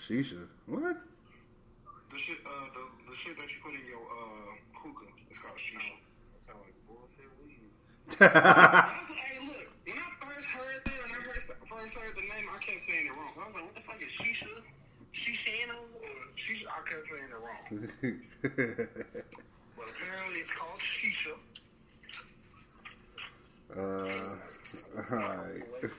Shisha? What? The shit that you put in your hookah, it's called shisha. That sounds like bullshit weed. Hey, look, when I first heard that, when I first heard the name, I kept saying it wrong. I was like, what the fuck is shisha? Shisha? Shisha? I kept saying it wrong. But apparently it's called shisha. Alright.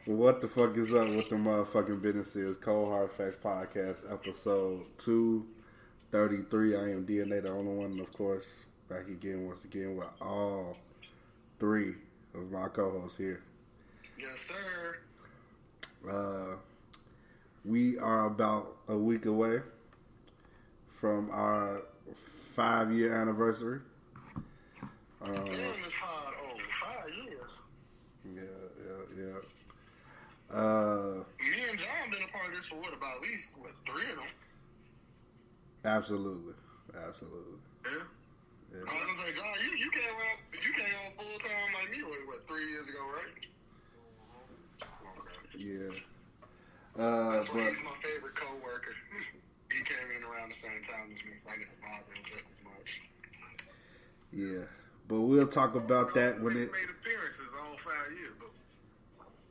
What the fuck is up with the motherfucking businesses? Cold Hard Facts Podcast, episode 233. I am DNA, the only one, of course. Back again, once again, with all three of my co-hosts here. Yes, sir. We are about a week away from our 5-year anniversary. Damn, it's hard. Oh, 5 years. Yeah. Me and John been a part of this for what, about at least 3 of them? Absolutely. Yeah. Yeah. I was gonna say, John, you came on full time like me, what 3 years ago, right? Okay. Yeah. That's why But he's my favorite coworker. He came in around the same time as me, so I get to bother him just as much. yeah. But we'll talk about that when it. Made appearances all 5 years though.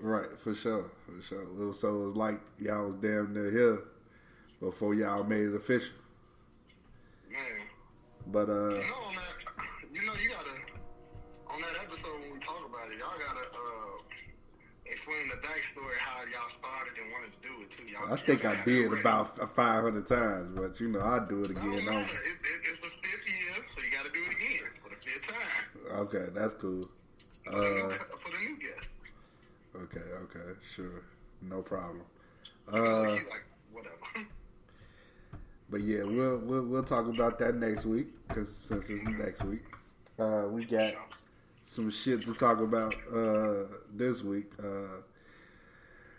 Right, for sure. So it was like y'all was damn near here before y'all made it official. Man. But You gotta on that episode when we talk about it, y'all gotta explain the backstory how y'all started and wanted to do it too. I think I did about 500 times, but I'll do it again. It's the 5th year, so you gotta do it again for the 5th time. Okay, that's cool. For the new guest. Okay, sure, no problem. Like whatever. But yeah, we'll talk about that next week, because since it's next week, we got some shit to talk about this week.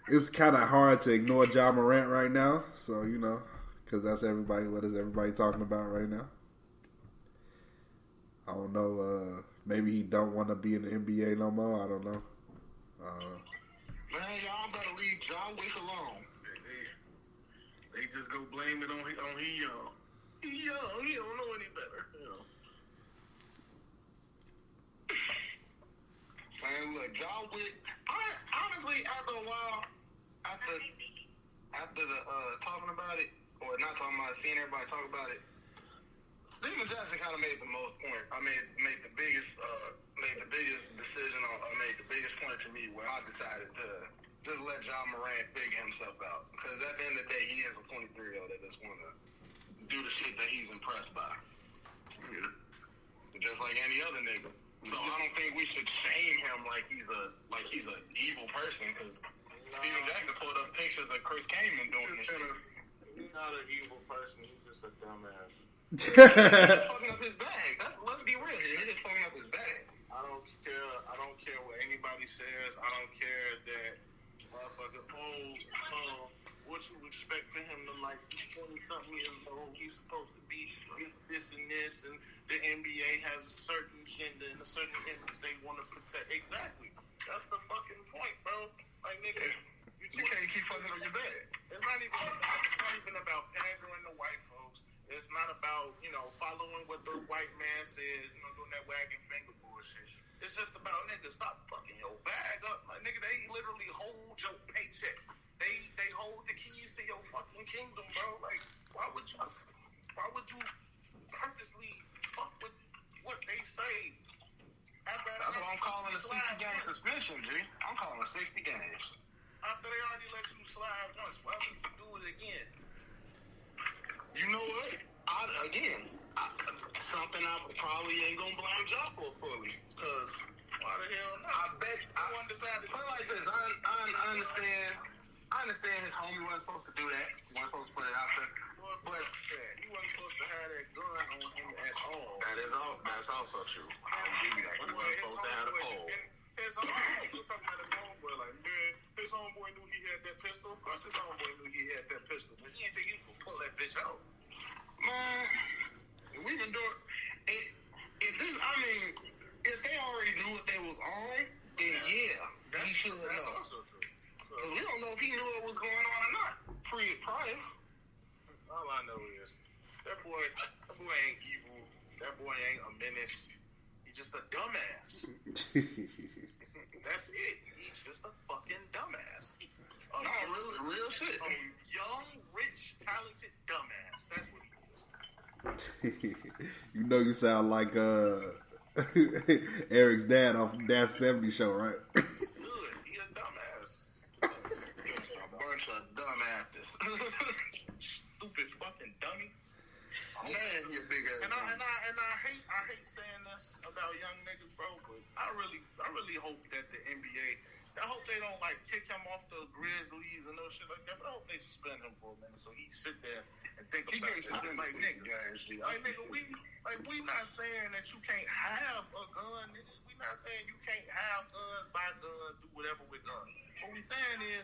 It's kind of hard to ignore Ja Morant right now, so because that's everybody. What is everybody talking about right now? I don't know. Maybe he don't want to be in the NBA no more. I don't know. Man, y'all better leave John Wick alone. They just go blame it on he young. He young. He don't know any better. Man, look, John Wick. Honestly, after a while, after the talking about it, or not talking about it, seeing everybody talk about it, Steven Jackson kind of made the most point. I made the biggest decision on. I made the biggest point to me where I decided to just let Ja Morant figure himself out. Because at the end of the day, he is a 23-year-old that just want to do the shit that he's impressed by. Yeah. Just like any other nigga. So I don't think we should shame him like he's an evil person. Because Steven Jackson pulled up pictures of Chris Kaman doing this shit. He's not an evil person. He's just a dumbass. He's fucking up his bag. Let's be real here. He's just fucking up his bag. I don't care what anybody says. I don't care that motherfucker. What you expect for him to like? He's 20-something years old. He's supposed to be this and this, and the NBA has a certain agenda and a certain image they want to protect. Exactly. That's the fucking point, bro. Like nigga, you can't keep fucking on your bag. It's not even about pandering to white folks. It's not about, following what the white man says, doing that wagging finger bullshit. It's just about, nigga, stop fucking your bag up. Like, nigga, they literally hold your paycheck. They hold the keys to your fucking kingdom, bro. Like, why would you purposely fuck with what they say? That's why I'm calling a 60-game suspension, G. I'm calling it 60 games. After they already let you slide once, why would you do it again? You know what? Something I probably ain't gonna blame Ja for fully, cause why the hell not? I bet I decided to put it like this. I understand his homie wasn't supposed to do that. He wasn't supposed to put it out there. But he wasn't supposed to have that gun on him at all. That's also true. I'll give you that. He wasn't supposed to have a pole. His homeboy, we're talking about his homeboy, like, man, his homeboy knew he had that pistol. Of course his homeboy knew he had that pistol, but he didn't think he could pull that bitch out. Man, we've been doing it. If they already knew what they was on, then yeah, he should know. That's also true. Because we don't know if he knew what was going on or not. trying. All I know is that boy ain't evil. That boy ain't a menace. He's just a dumbass. That's it. He's just a fucking dumbass. Real shit. A young, rich, talented dumbass. That's what he is. You know you sound like Eric's dad off that 70 show, right? Good. He a dumbass. A bunch of dumbasses. Stupid fucking dummy. Man, you big ass. And I hate saying this about young niggas, bro. But I really hope that the NBA. I hope they don't like kick him off the Grizzlies and no shit like that. But I hope they suspend him for a minute so he sit there and think about it. Like nigga, we not saying that you can't have a gun. We not saying you can't have guns, buy guns, do whatever with guns. What we saying is,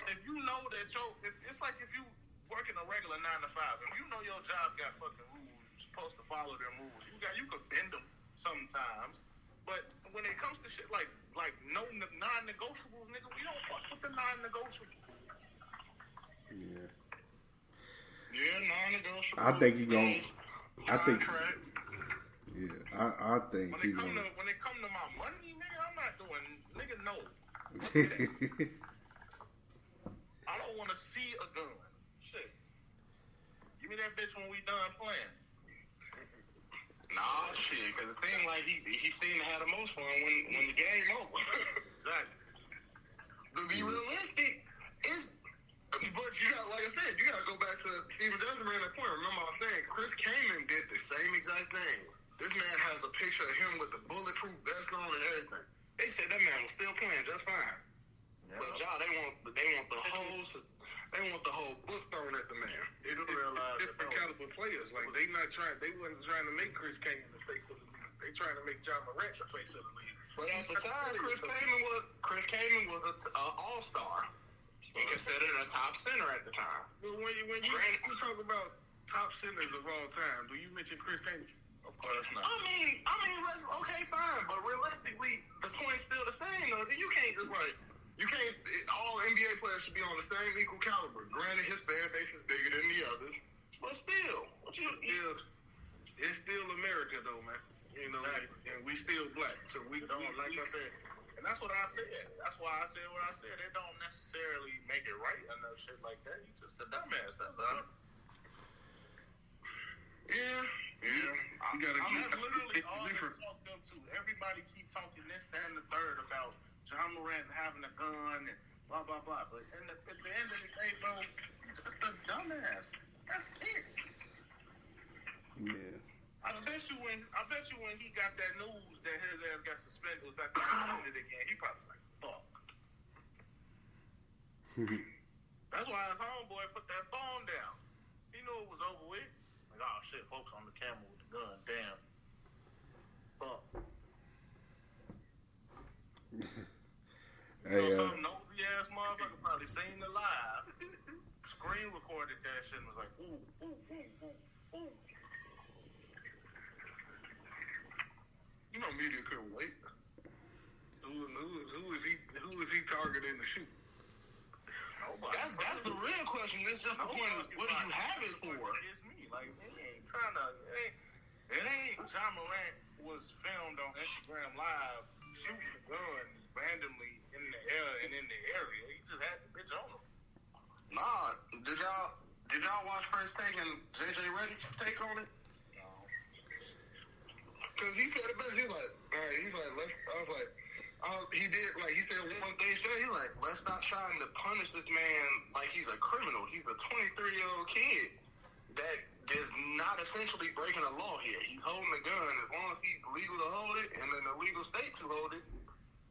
if you know that it's like if you working a regular 9 to 5. If you know your job got fucking rules, you're supposed to follow them rules. You could bend them sometimes. But when it comes to shit like no non-negotiables, nigga, we don't fuck with the non-negotiables. Yeah, non-negotiables. I think he gonna. I think. Contract. Yeah, I think he gonna. When it come to my money, nigga, I'm not doing. Nigga, no. I don't want to see a gun. Shit. Give me that bitch when we done playing. Nah, shit, because it seemed like he seemed to have the most fun when the game over. Exactly. To be realistic, but you got, like I said, you got to go back to Steven Johnson made that point. Remember I was saying Chris Kaman did the same exact thing. This man has a picture of him with the bulletproof vest on and everything. They said that man was still playing just fine. Yeah. But y'all, they want the whole book thrown at the man. They don't realize different caliber players. Like they wasn't trying to make Chris Kaman the face of the league. They trying to make John Morant the face of the league. But at the time, Chris Kaman was an all-star. He considered a top center at the time. But when you talk about top centers of all time, do you mention Chris Kaman? Of course not. I mean, okay, fine, but realistically, the point's still the same. Though you can't just like. You can't. All NBA players should be on the same equal caliber. Granted, his fan base is bigger than the others, but still, it's still America, though, man. You know, and we still black, so we don't. Like I said, and that's what I said. That's why I said what I said. They don't necessarily make it right or no shit like that. He's just a dumbass. That's all. Yeah. That's literally all they talked up to. Everybody keep talking this, that, and the third about John Morant having a gun and blah blah blah. But at the end of the day, bro, just a dumbass. That's it. Yeah. I bet you when he got that news that his ass got suspended, was got suspended again, he probably was like, fuck. That's why his homeboy put that phone down. He knew it was over with. Like, oh shit, folks on the camera with the gun, damn. Fuck. Hey, some nosy ass motherfucker probably seen the live, screen recorded that shit and was like, ooh, ooh, ooh, ooh, ooh. You know, media couldn't wait. Who is he targeting to shoot? Nobody. That's the real question. It's just the point of what do you have it for? It's me. Like, he ain't trying to. It ain't John Morant was filmed on Instagram Live shooting a gun randomly in the air and in the area. He just had the bitch on him. Nah, did y'all watch First Take and JJ Redick's take on it? No. Cause he said it best. He was like, he did like he said one day straight. He like, let's stop trying to punish this man like he's a criminal. He's a 23-year-old kid that is not essentially breaking a law here. He's holding a gun. As long as he's legal to hold it and in a legal state to hold it,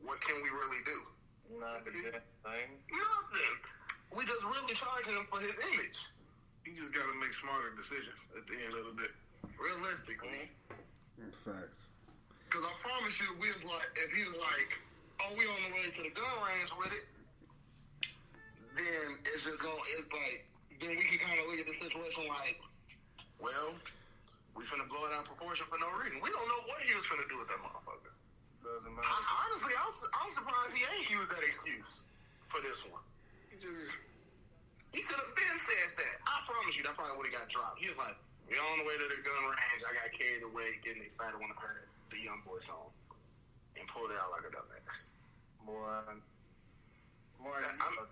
what can we really do? Nothing. Nothing. We just really charging him for his image. He just got to make smarter decisions at the end of the day. Realistically. Facts. Because I promise you, if he was like, oh, we on the way to the gun range with it, then then we can kind of look at the situation like, well, we finna blow it out of proportion for no reason. We don't know what he was finna do with that motherfucker. Doesn't matter. Honestly, I'm surprised he ain't used that excuse for this one. He could have been promise you that probably would have got dropped. He was like, we on the way to the gun range. I got carried away, getting excited when I heard the Young Boy song, and pulled it out like a dumbass.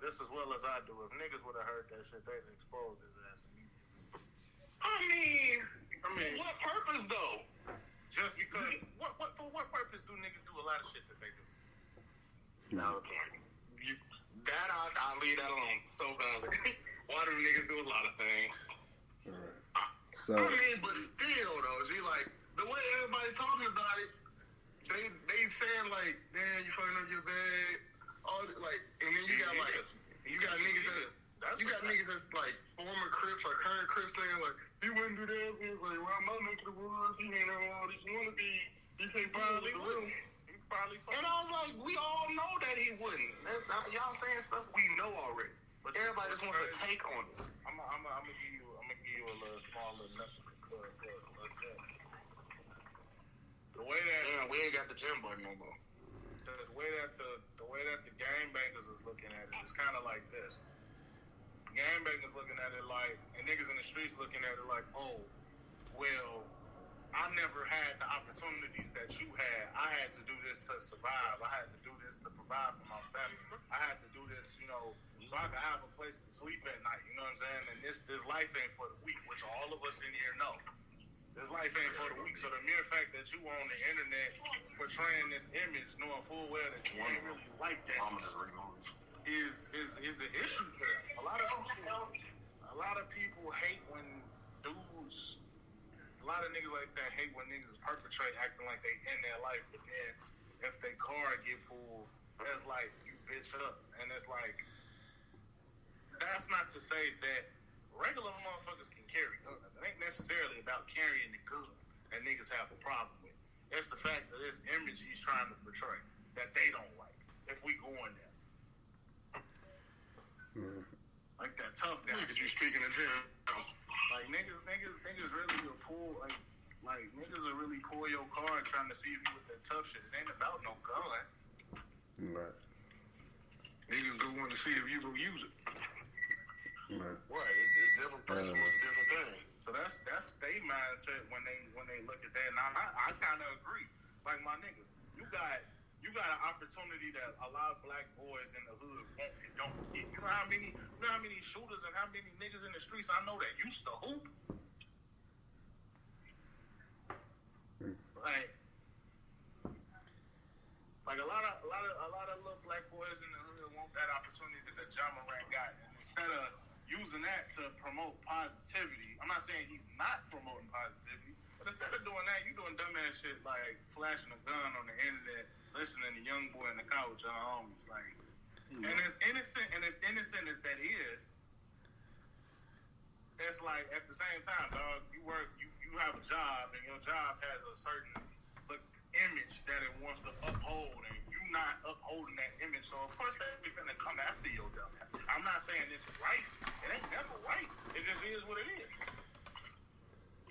This as well as I do. If niggas would have heard that shit, they'd expose his ass immediately. I mean, what purpose though? Just because, for what purpose do niggas do a lot of shit that they do? No, I'll leave that alone. So why do niggas do a lot of things? Right. So I mean, but still though, like the way everybody talking about it, they saying like, damn, you fucking up your bag, all like, and then you got niggas that's like former Crips or current Crips saying like, he wouldn't do that. He was like, well, my neck of the woods, he ain't all these wannabe. He can't probably will. And I was like, we all know that he wouldn't. Y'all saying stuff we know already. But everybody just wants to take on it. I'm gonna give you a little small little nugget. The way that we ain't got the gym button no more. The way that the game bangers is looking at it is kind of like this. Game bangers looking at it like, and niggas in the streets looking at it like, oh, well, I never had the opportunities that you had. I had to do this to survive. I had to do this to provide for my family. I had to do this, so I could have a place to sleep at night. You know what I'm saying? And this life ain't for the weak, which all of us in here know. This life ain't for the weak. So the mere fact that you on the internet portraying this image, knowing full well that you ain't really like that, is an issue for them. A lot of people hate when dudes. A lot of niggas like that hate when niggas perpetrate acting like they in their life, but then if their car get pulled, that's like you bitch up, and it's like that's not to say that regular motherfuckers can carry guns. It ain't necessarily about carrying the gun that niggas have a problem with. It's the fact that this image he's trying to portray that they don't like. If we go in there, like that tough guy. Niggas, you speaking of gym. Like niggas really will pull like niggas will really pull your card trying to see if you with that tough shit. It ain't about no gun. right. Niggas do want to see if you will use it. Right. Right. It's different principles, different things. So that's their mindset when they look at that. Now I kind of agree. Like my nigga, you got an opportunity that a lot of black boys in the hood don't get. You know how many shooters and how many niggas in the streets I know that used to hoop. Like a lot of little black boys in the hood want that opportunity that John Morant got, and instead of using that to promote positivity, I'm not saying he's not promoting positivity, but instead of doing that, you doing dumbass shit like flashing a gun on the internet, listening to Young Boy in the car with your homies, like, and as innocent as that is, it's like at the same time, dog, you have a job, and your job has a certain image that it wants to uphold, and you not upholding that image, so of course they're gonna come after your dumb ass. I'm not saying it's right. It ain't never right. It just is what it is.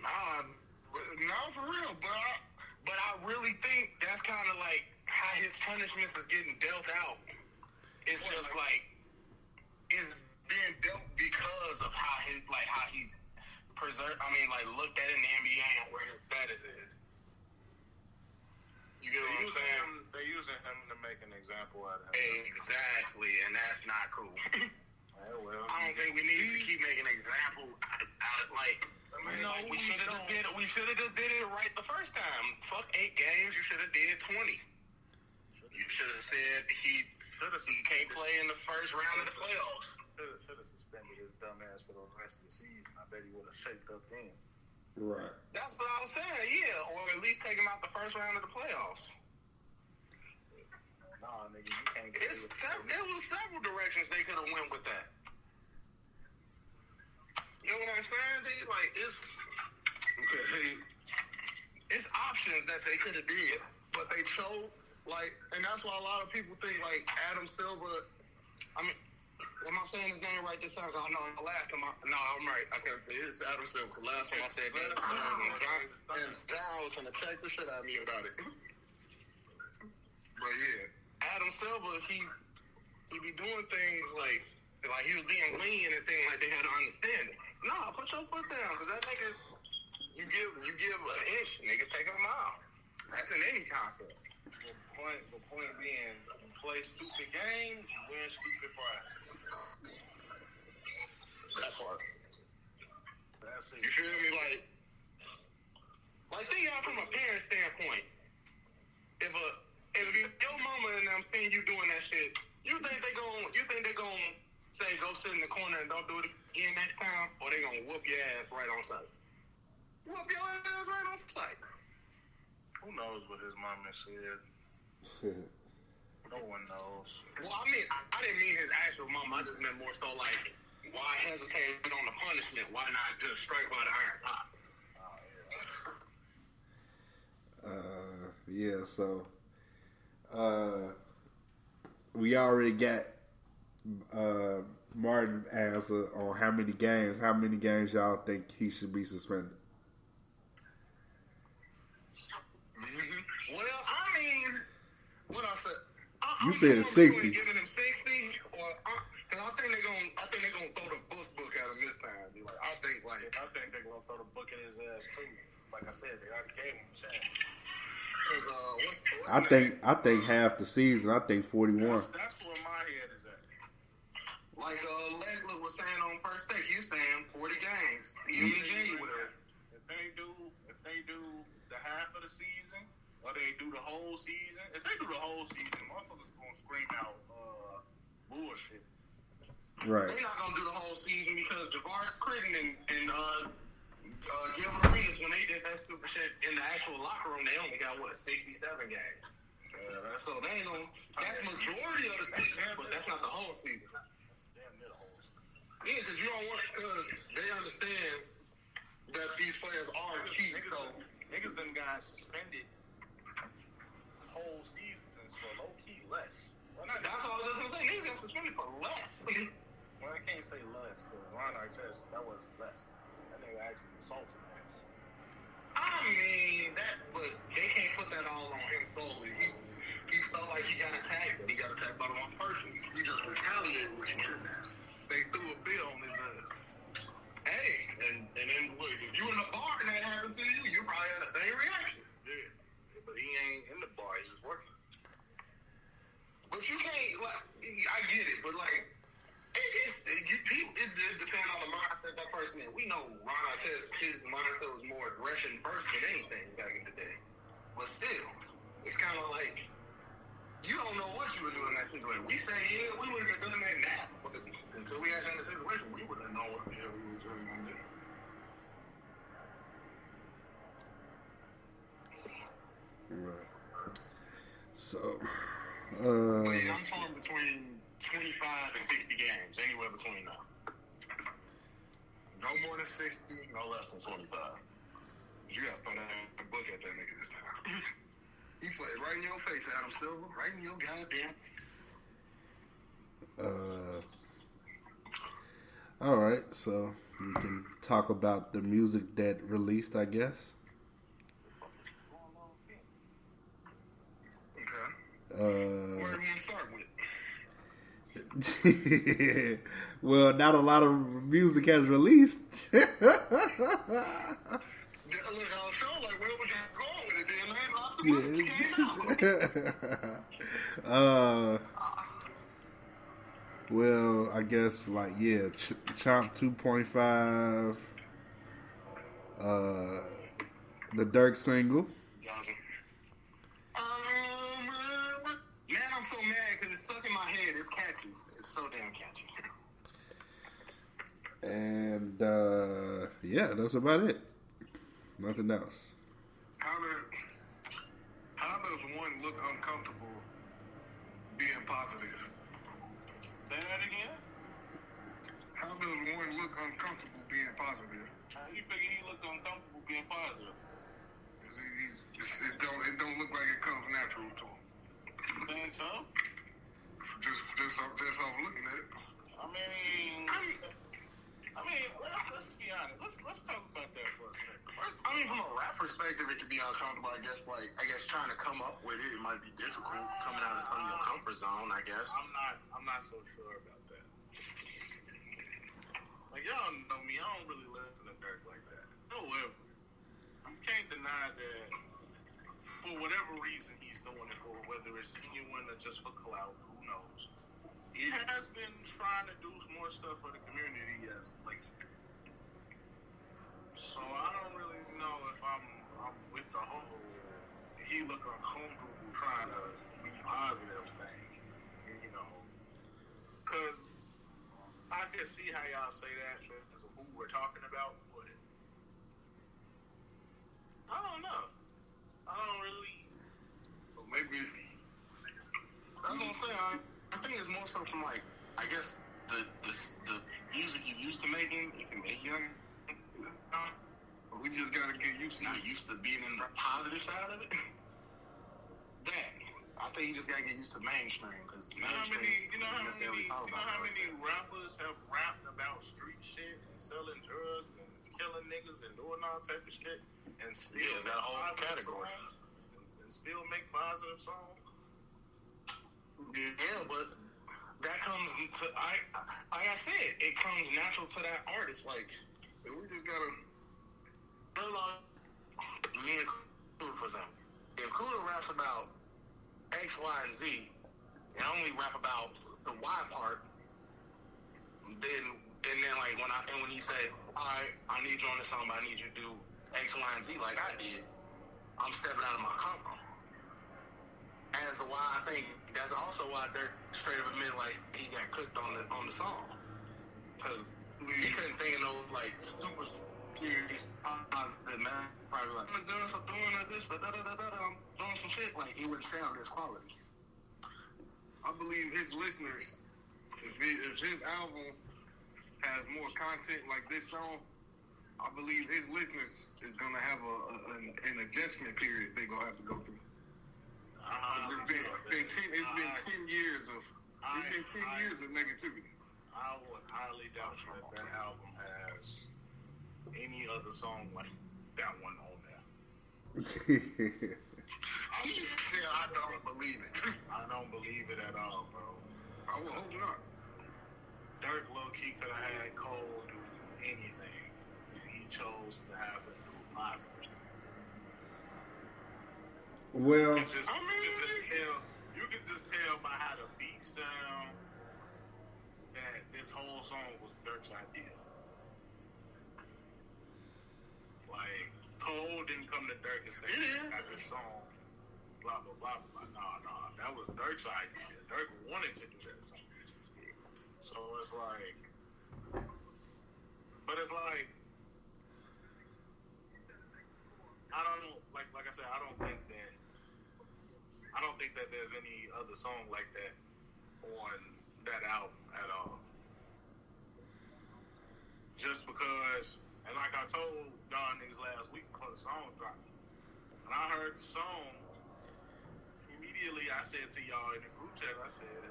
No, for real, but I really think that's kind of like how his punishments is getting dealt out. It's just like it's being dealt because of how he's preserved. I mean, like looked at in the NBA and where his status is. You get what I'm saying? They're using him to make an example out of him. Exactly, and that's not cool. Well, I don't think we need to keep making an example out of like. We should have just did it. We should have just did it right the first time. Fuck 8 games. You should have did 20. You should have said he can't play in the first round of the playoffs. Should have suspended his dumb ass for the rest of the season. I bet he would have shaped up then. Right. That's what I was saying, yeah. Or at least take him out the first round of the playoffs. Nah, nigga, you can't get it. There was several directions they could have went with that. You know what I'm saying? It's options that they could have did, but they chose and that's why a lot of people think like Adam Silver. I mean, am I saying his name right this time? I know last time. I'm right. I can't. It's Adam Silver. Last time I said that, and John was gonna check the shit out of me about it. But yeah, Adam Silver, he be doing things like he was being lean and things like they had to understand it. Nah, put your foot down, because that nigga, you give an inch, niggas take a mile. That's in any concept. The point being, you play stupid games, you win stupid prizes. That's hard. That's it. You feel me? Like think y'all from a parent standpoint. If your mama and them seeing you doing that shit, you think they gon' say go sit in the corner and don't do it again next time, or they gonna whoop your ass right on sight? Whoop your ass right on sight. Who knows what his mama said? No one knows. Well, I mean, I didn't mean his actual mama. I just meant more so like, why hesitate on the punishment? Why not just strike by the iron top? Yeah, so we already got Martin answer on how many games y'all think he should be suspended. Mm-hmm. Well, I mean, what I said. You said 60. Giving him 60, or because I think they're gonna throw the book at him this time. I think they're gonna throw the book in his ass too. Like I said, they already gave him a chance. I think half the season. I think 41. That's where my head is at. Like Legler was saying on first take, you saying 40 games, even in January. If they do the half of the season, or they do the whole season, if they do the whole season, motherfuckers gonna scream out bullshit. Right. They're not gonna do the whole season because Javaris Critton and Gilbert Arenas, when they did that stupid shit in the actual locker room, they only got 67 games. So they ain't gonna. That's majority of the season, but that's not the whole season. Damn near the whole season. Yeah, because you don't want, because they understand that these players are key. So niggas done got suspended whole seasons for low key less. That's all I'm saying. Niggas got suspended for less. Well, I can't say less because Ron Artest, that was less. That nigga actually assaulted him. I mean but they can't put that all on him solely. He felt like he got attacked, but he got attacked by the wrong person. He just retaliated with him. They threw a bill on his ass. Hey, and then look, if you in the bar and that happened to you, you probably had the same reaction. Yeah, but he ain't in the bar. He was working. But you can't, like, I get it, but like, it depends on the mindset that person in. We know Ron Artest, his mindset was more aggression first than anything back in the day. But still, it's kind of like, you don't know what you would do in that situation. We say, yeah, we would have done that now. But until we actually in the situation, we wouldn't know what the hell we was really going to do. Right. So, But yeah, I'm torn between 25 and 60 games, anywhere between them. No more than 60, no less than 25. You got to put a book at that nigga this time. He played right in your face, Adam Silver. Right in your goddamn face. All right, so we can talk about the music that released, I guess. Okay. Where do you want to start with? Well, not a lot of music has released. Look, I'll show, like, where was you going with it, then, man? Lots of music came out. Well, I guess, like, yeah, Chomp 2.5, the Durk single. Man, I'm so mad because it's stuck in my head. It's catchy. It's so damn catchy. And, yeah, that's about it. Nothing else. How does one look uncomfortable being positive? Say that again? How does one look uncomfortable being positive? How you figure he looked uncomfortable being positive? It don't look like it comes natural to him. You think so? Just off looking at it. I mean, let's be honest. Let's talk about that for a second. First, I mean, from a rap perspective, it could be uncomfortable. I guess trying to come up with it might be difficult. Coming out of some of your comfort zone, I guess. I'm not so sure about that. Like, y'all know know me, I don't really listen to Durk like that. However, you can't deny that for whatever reason he's doing it for, whether it's genuine or just for clout, who knows. He has been trying to do more stuff for the community as of late. So I don't really know if I'm with the whole he look uncomfortable trying to be positive thing, you know. Because I can see how y'all say that because of who we're talking about, but I don't know. I don't really. Well, maybe that's what I'm saying. I think it's more so from like, I guess the music you're used to making, it can make young. But we just gotta get not used to being in the positive side of it. That I think you just gotta get used to mainstream because you know how many rappers have rapped about street shit and selling drugs and killing niggas and doing all type of shit and still that whole category and still make positive songs. Yeah, but that comes to like I said, it comes natural to that artist. Like we just gotta me and Kuda, for example. If Kuda raps about X, Y, and Z, and only rap about the Y part, then like when he say, alright, I need you on this song, but I need you to do X, Y, and Z like I did, I'm stepping out of my comfort. As to why I think that's also why Durk straight up admit like he got cooked on the song. Cause he couldn't think of no like super serious positive man. Probably like I'm doing this, I'm doing some shit, like it wouldn't sound as quality. I believe his listeners, if his album has more content like this song, I believe his listeners is gonna have an adjustment period they're gonna have to go through. It's been 10 years of negativity. I would highly doubt that album has any other song like that one on there. I don't believe it. I don't believe it at all, bro. I would hope not. Durk low-key could have had Cole do anything. He chose to have him do positive. Well, you can just tell by how the beat sound that this whole song was Durk's idea. Like, Cole didn't come to Durk and say, "Got this song, blah blah blah blah." Nah, that was Durk's idea. Durk wanted to do that song. So it's like, but it's like, I don't know. Like I said, I don't think that there's any other song like that on that album at all. Just because, and like I told y'all niggas last week before the song dropped, when I heard the song, immediately I said to y'all in the group chat, I said,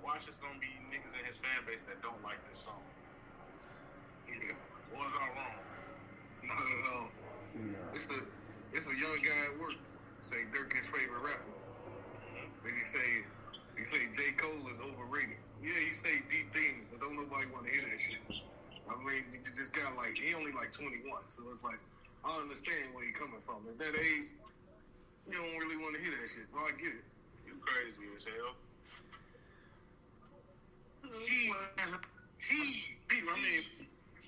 watch, it's gonna be niggas in his fan base that don't like this song. Yeah. Was I wrong? Not at all. no. It's a young guy at work say Durk his favorite rapper. Then he say J. Cole is overrated. Yeah, he say deep things, but don't nobody want to hear that shit. I mean, you just got like, he only like 21, so it's like, I understand where he coming from. At that age, you don't really want to hear that shit. Well, I get it. You crazy as hell.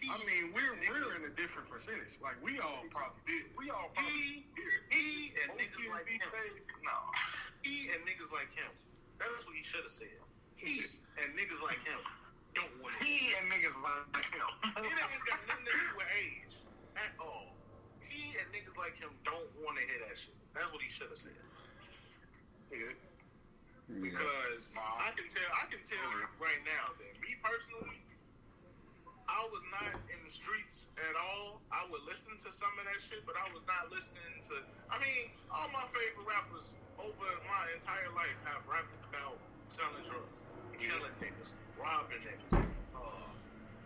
I mean, we're in a different percentage. Like we all probably did. He and niggas like him. No, he and niggas like him. That's what he should have said. He and niggas like him don't want. He and niggas like him. It ain't got nothing to do with age at all. He and niggas like him don't want to hear that shit. That's what he should have said. Yeah. Because I can tell you right now that me personally, I was not in the streets at all. I would listen to some of that shit, but I was not listening to. I mean, all my favorite rappers over my entire life have rapped about selling drugs, killing niggas, robbing niggas,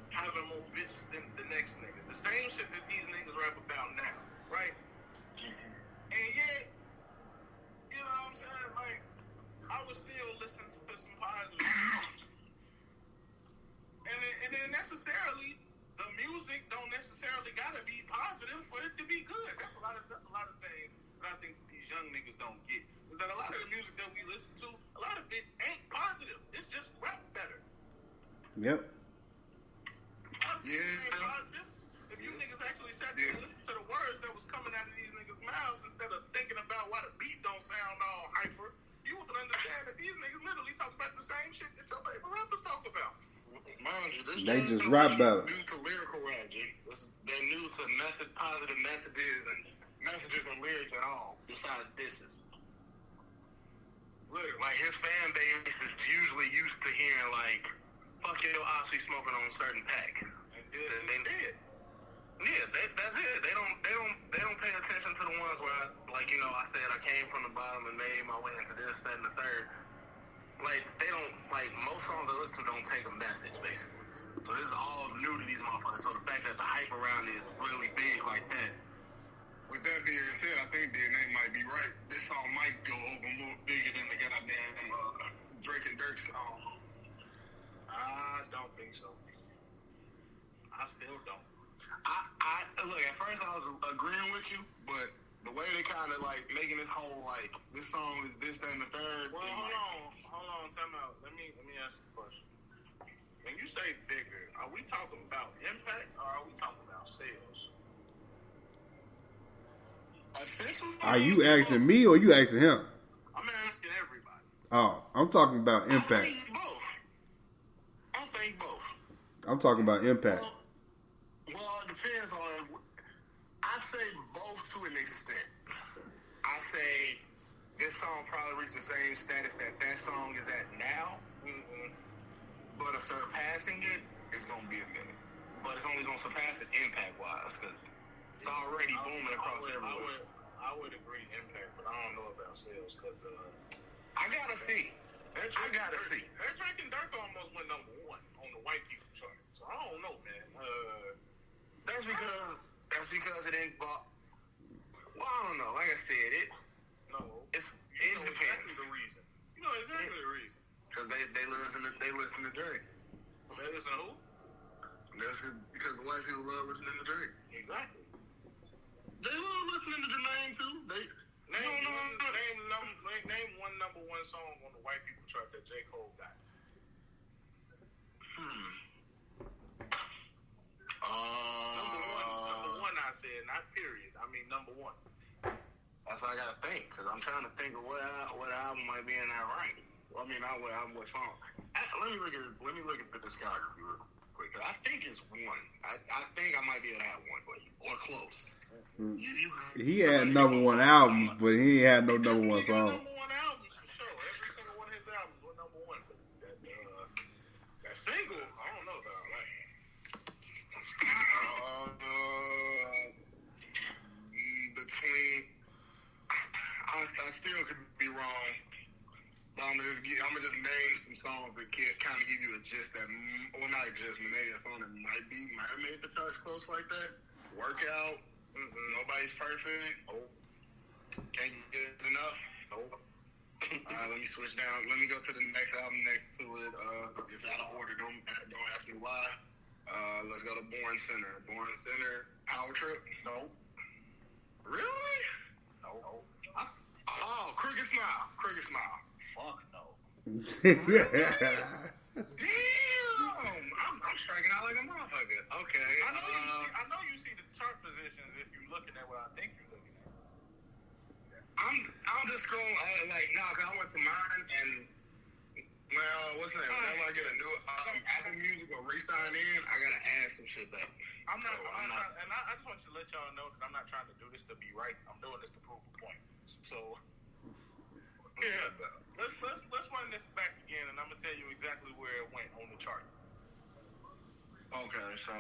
having more bitches than the next nigga. The same shit that these niggas rap about now, right? And yet, you know what I'm saying? Like, I was still listening to some positive songs. And then necessarily, the music young niggas don't get is that a lot of the music that we listen to, a lot of it ain't positive. It's just rap better. Yep. Positive. If you niggas actually sat there and listened to the words that was coming out of these niggas' mouths instead of thinking about why the beat don't sound all hyper, you would understand that these niggas literally talk about the same shit that your favorite rappers talk about. Mind you, this They just generation rap better. is new to lyrical rap, G. They're new to positive messages and lyrics at all, besides disses. Literally, like his fan base is usually used to hearing like, "Fuck your oxy smoking on a certain pack," and they did. Yeah, that's it. They don't pay attention to the ones where, I said I came from the bottom and made my way into this, that, and the third. Like, they don't, most songs I listen to don't take a message, basically. So this is all new to these motherfuckers. So the fact that the hype around it is really big like that. With that being said, I think DNA might be right. This song might go over more bigger than the goddamn Drake and Durk song. I don't think so. I still don't. I look, at first I was agreeing with you, but the way they kind of making this whole this song is this, that, and the third. Well, hold on, time out. Let me ask you a question. When you say bigger, are we talking about impact or are we talking about sales? Are you asking me or you asking him? I'm asking everybody. Oh, I'm talking about impact. I think both. I'm talking about impact. Well, it depends on. I say both to an extent. I say this song probably reached the same status that song is at now, but surpassing it is gonna be a minute. But it's only gonna surpass it impact-wise because it's already booming across everywhere. I would agree impact, but I don't know about sales because I gotta see. That Drake and Durk almost went number one on the white people chart. So I don't know, man. That's because it ain't. Well, I don't know. Like I said, it depends. Exactly the reason. You know exactly the reason. Because they listen to Drake. They listen to who? That's because the white people love listening to Drake. Exactly. They love listening to Jermaine too. Name one number one song on the white people chart that J. Cole got. Number one, I said, not period. I mean number one. That's what I gotta think, because I'm trying to think of what album might be in that rank. Well, I mean, not what album, what song. Let me look at the discography real quick, because I think it's one. I think I might be able to have one, or close. He had number one albums, but he ain't had no number one song. Number one albums for sure. Every single one of his albums was number one. That single, I don't know about that. I still could be wrong. But I'm gonna just name some songs that kind of give you a gist that, well, not just maybe a song that might have made the charts close like that. Workout. Nobody's perfect. Nope. Can't get enough. Nope. Let me switch down. Let me go to the next album next to it. It's out of order. Don't ask me why. Let's go to Born Center. Born Center. Power Trip. Nope. Really? Nope. Crooked Smile. Crooked Smile. Fuck no. Damn! I'm striking out like a motherfucker. Okay. I know you see the chart positions if you're looking at what I think you're looking at. I'm just going cause I went to mine and what's the name? Whenever I get a new Apple Music or re-sign in, I gotta add some shit back. I'm not, and I just want you to let y'all know that I'm not trying to do this to be right. I'm doing this to prove a point. So yeah, let's run this back again, and I'm gonna tell you exactly where it went on the chart. Okay, so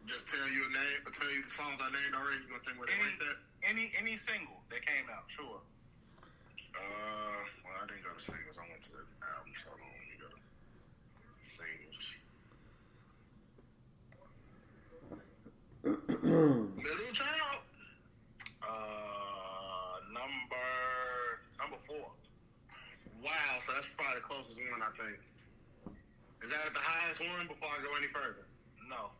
just tell you a name, tell you the songs I named already. You gonna think where they went that? Any single that came out, sure. Well, I didn't go to singles. I went to the albums. So let me go to singles. Middle Child. Number 4. Wow, so that's probably the closest one, I think. Is that the highest one before I go any further? No.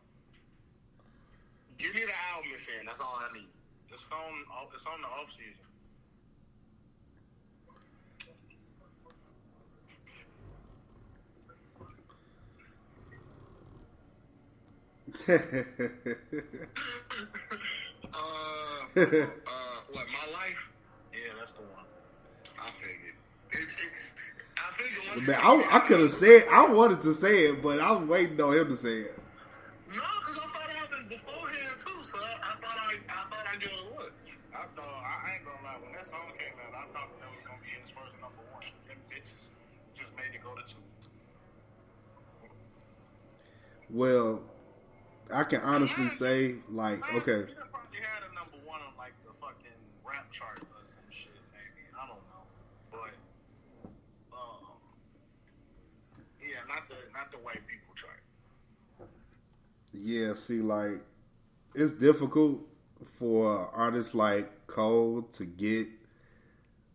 Give me the album it's in. That's all I need. It's on the off season. What, My Life? Yeah, that's the one. I figured. I figured. Man, I could have said, I wanted to say it, but I was waiting on him to say it. No, because I thought it happened beforehand too, so I thought I'd give it a look. I ain't gonna lie, when that song came out, I thought that was gonna be his first number one. Them bitches just made it go to 2. Well, I can honestly say, like, okay. He probably had a number one on like the fucking rap chart or some shit, maybe. I don't know, but yeah, not the white people chart. Yeah, see, like, it's difficult for artists like Cole to get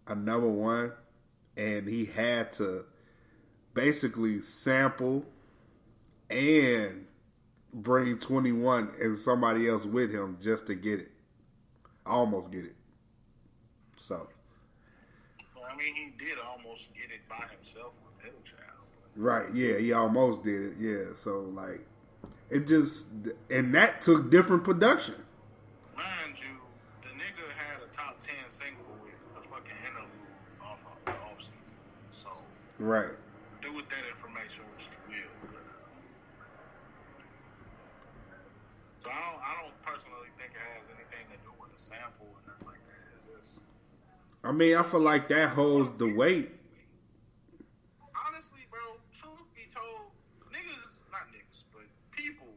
a number one, and he had to basically sample and bring 21 and somebody else with him just to get it. Almost get it. So. Well, I mean, he did almost get it by himself with Middle Child. Right, yeah, he almost did it, yeah. So, like, it just, and that took different production. Mind you, the nigga had a top 10 single with the fucking interlude off of the off-season. So, Right. do with that information what you will. So, I don't personally think it has anything to do with a sample or nothing like that. It's just, I mean, I feel like that holds the weight. honestly, bro, truth be told, not niggas, but people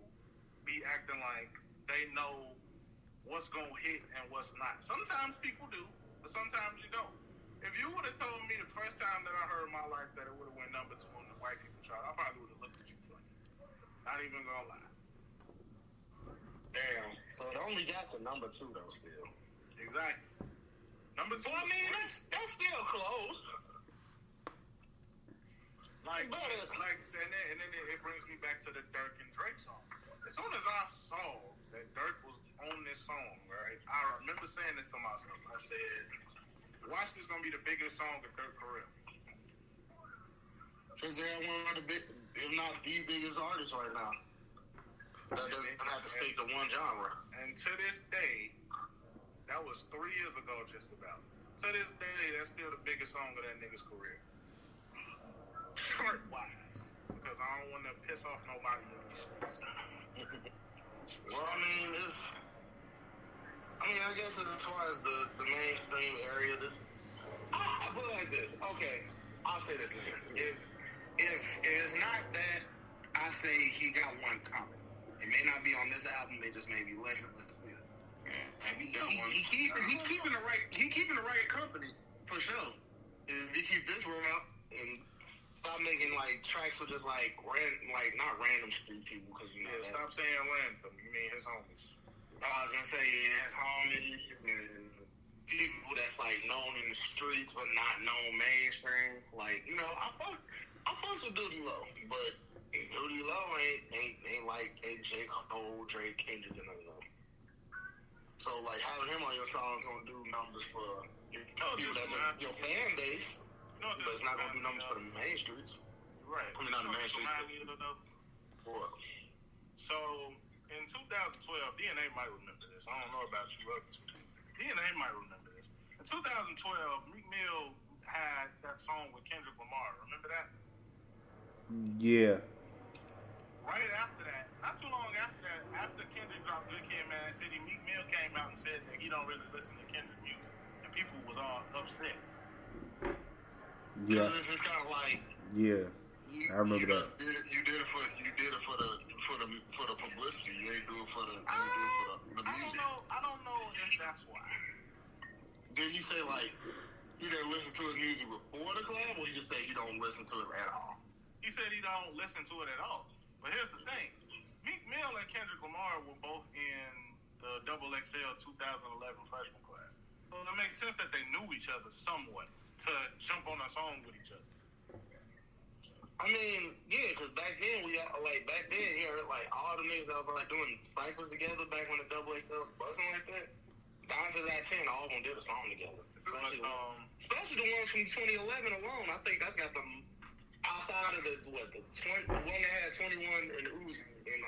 be acting like they know what's gonna hit and what's not. Sometimes people do, but sometimes you don't. If you would have told me the first time that I heard My Life that it would have went number 2 on the white people chart, I probably would have looked at you funny. Not even gonna lie. Damn. So it only got to number 2 though. Still. Exactly. Number 2. Well, I mean, that's still close. Like and then it brings me back to the Durk and Drake song. As soon as I saw that Durk was on this song, right, I remember saying this to myself. I said, watch this gonna be the biggest song of Durk's career. Because they're one of the big, if not the biggest artists right now. That doesn't have to stay to one genre. And to this day, that was 3 years ago just about. To this day, that's still the biggest song of that nigga's career. Chart-wise. Because I don't want to piss off nobody in these streets. Well, I guess as far as the mainstream area, I put it like this. Okay, I'll say this later. If it's not that I say he got one comment, it may not be on this album. They just may be later. He keeping the right company for sure. If he keep this route and stop making like tracks with just like not random street people, because stop saying random. You mean his homies? I was gonna say his homies and people that's like known in the streets but not known mainstream. Like I fucks with Duty Low, but Duty Low ain't like a J. Cole, Drake, Kendrick, and none of them. So like having him on your song is gonna do numbers for people that your fan base. But it's not gonna do numbers for the main streets. Right. I mean, not the main streets. What? So, in 2012, DNA might remember this. I don't know about you others. DNA might remember this. In 2012, Meek Mill had that song with Kendrick Lamar. Remember that? Yeah. Right after that, not too long after that, after Kendrick dropped Good Kid, Mad City, Meek Mill came out and said that he don't really listen to Kendrick music. And people was all upset. Yeah. It's just kind of like I remember that. You did it for the publicity. You ain't do it for the music. I don't know if that's why. Did you say like he didn't listen to his music before the collab, or you just say he don't listen to it at all? He said he don't listen to it at all. But here's the thing: Meek Mill and Kendrick Lamar were both in the XXL 2011 freshman class, so it makes sense that they knew each other somewhat to jump on a song with each other. I mean, yeah, because back then you heard like all the niggas that were like doing cyphers together back when the XXL was buzzing like that. Down to that 10, all of them did a song together. Especially the ones from 2011 alone. I think that's got them outside of the one that had 21 and Uzi and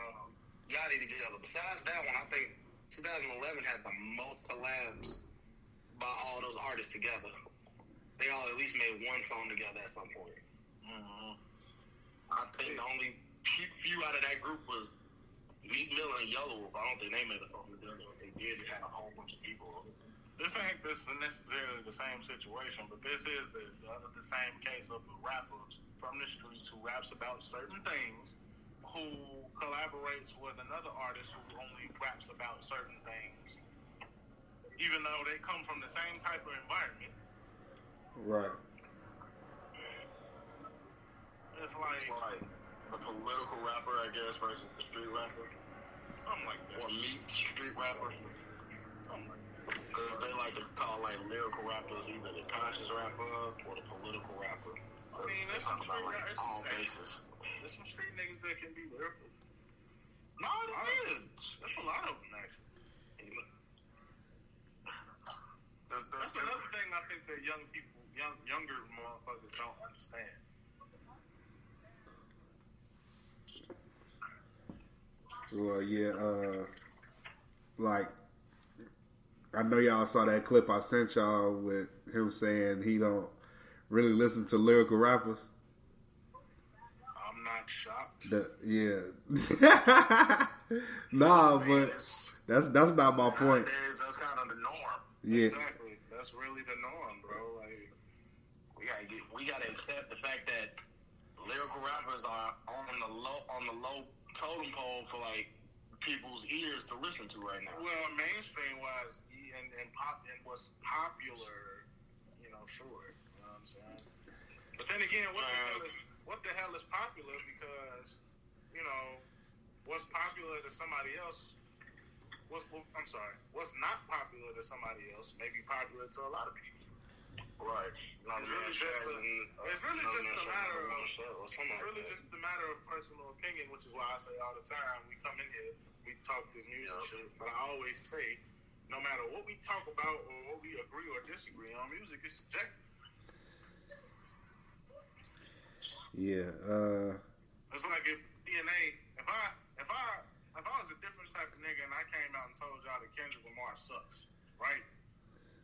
Yachty together. Besides that one, I think 2011 had the most collabs by all those artists together. They all at least made one song together at some point. Mm-hmm. I think the only few out of that group was Meek Mill and Yellow Wolf. I don't think they made a song together. If they did, it had a whole bunch of people. This ain't necessarily the same situation, but this is the same case of a rapper from the streets who raps about certain things, who collaborates with another artist who only raps about certain things, even though they come from the same type of environment. Right. It's like the political rapper, I guess, versus the street rapper. Something like that. Or Meek street rapper. Something like that. Because they like to call like lyrical rappers either the conscious rapper or the political rapper. I mean, They there's talk some about street like all bases. There's some street niggas that can be lyrical. No, it is. There's a lot of them, actually. That's another thing I think that younger motherfuckers don't understand. Well, yeah, like, I know y'all saw that clip I sent y'all with him saying he don't really listen to lyrical rappers. I'm not shocked. Nah, but that's not my point. Nowadays, that's kind of the norm. Yeah. Exactly. That's really the norm, bro. Like, we gotta accept the fact that lyrical rappers are on the low totem pole for like people's ears to listen to right now. well, mainstream wise, and what's popular, sure. You know what I'm saying? But then again, what the hell is popular? Because what's popular to somebody else? What's not popular to somebody else may be popular to a lot of people. Right. It's really just a matter of personal opinion, which is why I say all the time, we come in here, we talk this music shit, but I always say, no matter what we talk about or what we agree or disagree on, music is subjective. Yeah. It's like if DNA, if I was a different type of nigga and I came out and told y'all that Kendrick Lamar sucks, right?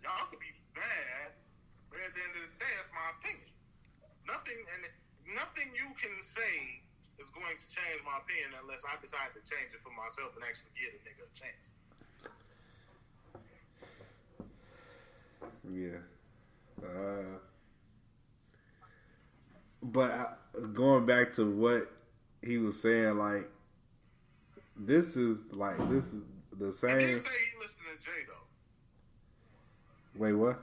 Y'all could be bad, but at the end of the day, that's my opinion. Nothing you can say is going to change my opinion unless I decide to change it for myself and actually give a nigga a chance. Yeah. But going back to what he was saying, like, this is the same. He did say he listened to Jay, though. Wait, what?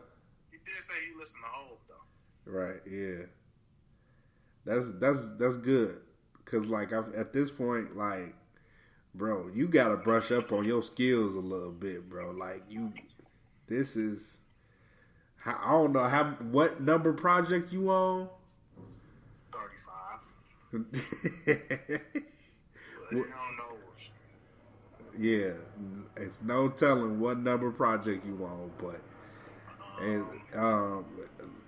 He did say he listened to Hov, though. Right, yeah. That's good. Cause like at this point, like, bro, you gotta brush up on your skills a little bit, bro. Like this is, I don't know what number project you on. 35. Yeah, it's no telling what number project you on, but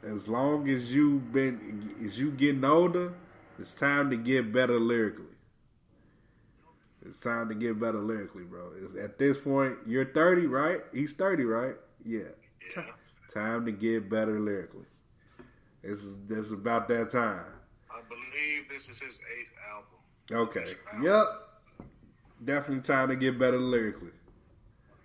as long as you getting older, it's time to get better lyrically. It's time to get better lyrically, bro. At this point, you're 30, right? He's 30, right? Yeah. Time to get better lyrically. It's about that time. I believe this is his 8th album. Okay. Yep. Definitely time to get better lyrically.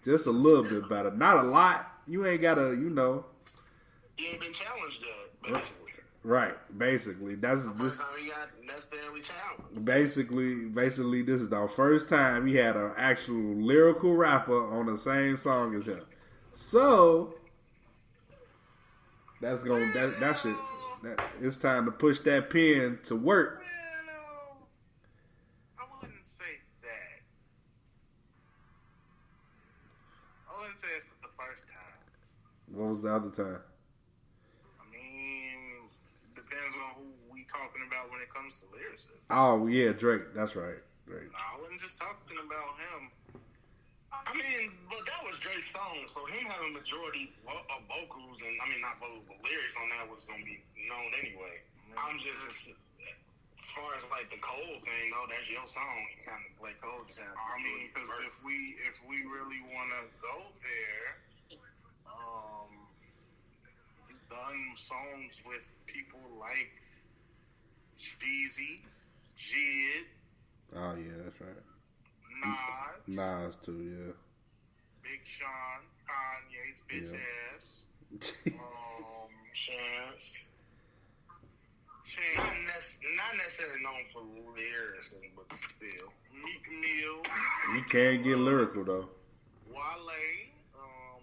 Just a little bit better. Not a lot. You ain't gotta, You ain't been challenged yet, basically. Right. Basically. That's the first time he got necessarily challenged. Basically, this is the first time he had an actual lyrical rapper on the same song as him. So that's it's time to push that pen to work. I wouldn't say that. I wouldn't say it's the first time. What was the other time? I mean, depends on who we talking about when it comes to lyricism. Oh yeah, Drake. That's right, Drake. I wasn't just talking about him. I mean, but that was Drake's song, so him having majority of vocals and not vocals, but lyrics on that was gonna be known anyway. I'm just As far as like the Cole thing, though, that's your song. Kind of like Cole just had. I mean, because if we really want to go there, he's done songs with people like Jeezy, Jid. Oh yeah, that's right. Nas too, yeah. Big Sean, Kanye's bitch ass. Chance. Not necessarily known for lyricism, but still. Meek Mill. You can't get lyrical though. Wale. Well,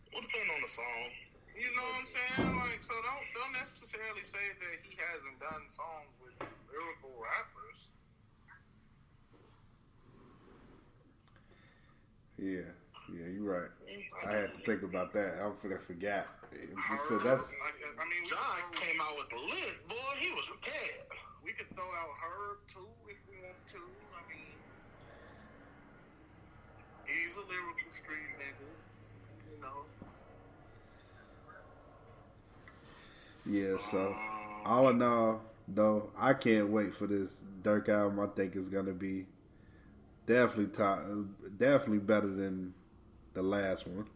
depending on the song. You know what I'm saying? Like, so don't necessarily say that he hasn't done songs with lyrical rappers. Yeah, you're right. I had to think about that. I forgot. You said that's. I mean, John came out with the list, boy. He was prepared. We could throw out Herb too if we want to. I mean, he's a lyrical street nigga, you know. Yeah, so all in all, though, I can't wait for this Durk album. I think it's gonna be definitely better than the last one.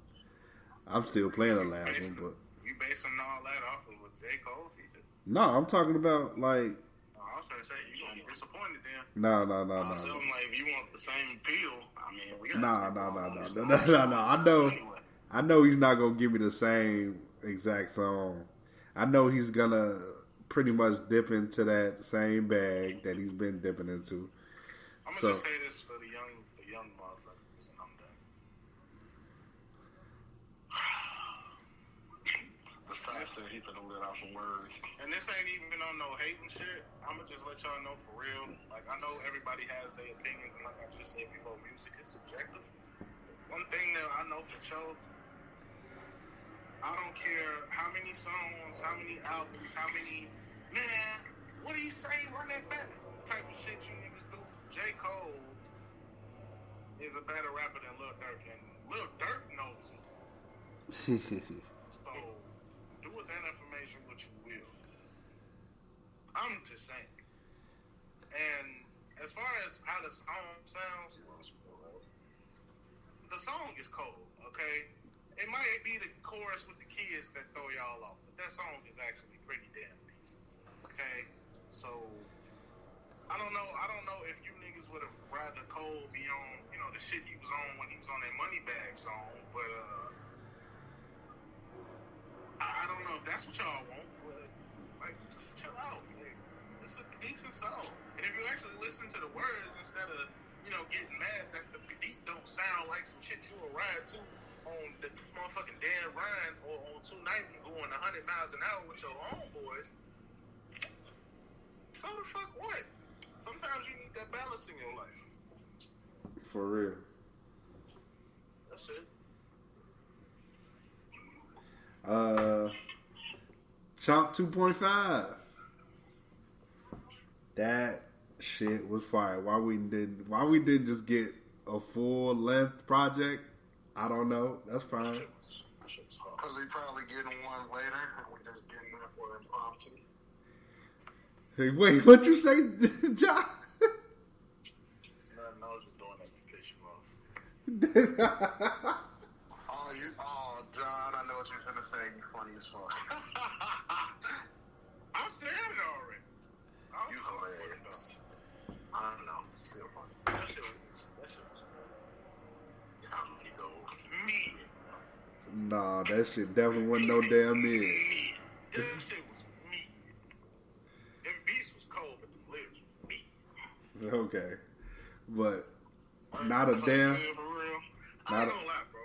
I'm still playing the last one, but you basing all that off of what J. Cole featured? No, I'm talking about like. I was trying to say you gonna be disappointed then. No. So I'm like, if you want the same appeal, I mean, we got. No. I know he's not gonna give me the same exact song. I know he's gonna pretty much dip into that same bag that he's been dipping into. I'm gonna just say this for the young motherfuckers, and I'm done. Besides that, he finna let out some words. And this ain't even on no hating shit. I'm gonna just let y'all know for real. Like, I know everybody has their opinions, and like I just said before, music is subjective. One thing that I know for sure, I don't care how many songs, how many albums, how many, man, what do you say, run that back type of shit you niggas do. J. Cole is a better rapper than Lil Durk, and Lil Durk knows it. So, do with that information what you will. I'm just saying. And as far as how the song sounds, the song is cold, okay? It might be the chorus with the kids that throw y'all off, but that song is actually pretty damn decent. Okay? So I don't know if you niggas would have rather Cole be on, you know, the shit he was on when he was on that Moneybag song, but I don't know if that's what y'all want, but like just chill out. Like, it's a decent song. And if you actually listen to the words instead of, you know, getting mad that the beat don't sound like some shit you will ride to on the motherfucking Dan Ryan or on 290 going 100 miles an hour with your homeboys. So the fuck what? Sometimes you need that balance in your life. For real. That's it. Chomp 2.5. That shit was fire. Why we didn't just get a full length project? I don't know. That's fine. Because we probably getting one later, and we just getting that for impromptu. Hey, wait, what you say, John? Nothing, I was just doing that to piss you off. Oh, John, I know what you're gonna say. You funny as fuck. I said it already. You hilarious. I don't know. It's still funny. That shit was how many go? Me. Nah, that shit definitely wasn't no damn mid. That shit was me. Them beats was cold, but the lyrics was me. Okay, but not a damn. I ain't gonna lie, bro.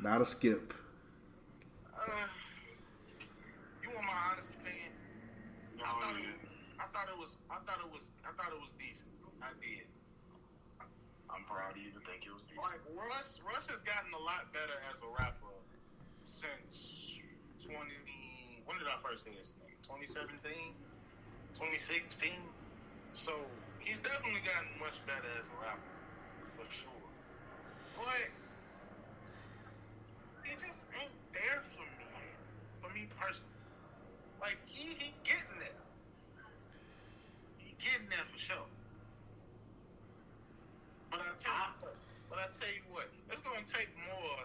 Not a skip. You want my honest opinion? I thought it was decent. I did. I'm proud of you to think it was decent. Like Russ has gotten a lot better as a rapper since 20. When did I first hear his name? 2017, 2016. So he's definitely gotten much better as a rapper, for sure. But it just ain't there for me personally. Like he getting there. But I tell you what, it's gonna take more.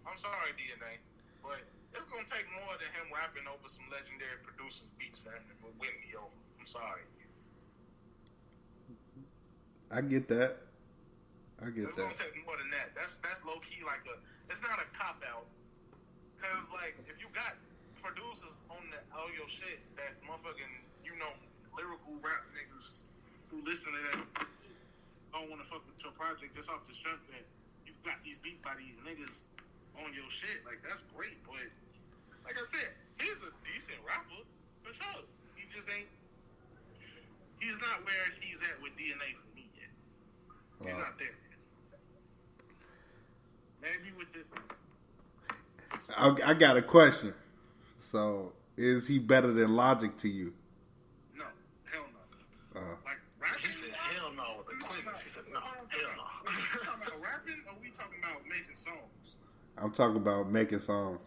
I'm sorry, DNA, but it's gonna take more than him rapping over some legendary producers' beats, man, for win me over. I'm sorry. I get that. It's gonna take more than that. That's low key like it's not a cop out. Cause like if you got producers on all your shit that motherfucking lyrical rap niggas who listen to that don't want to fuck with your project just off the strength that you got these beats by these niggas on your shit, like that's great. But like I said, he's a decent rapper for sure. He just ain't. He's not where he's at with DNA for me yet. He's not there. Maybe with this. I got a question. So, is he better than Logic to you? No, hell no. Like rapping? He said hell no. The quickness. He said no, hell no. Are we talking about rapping or are we talking about making songs? I'm talking about making songs.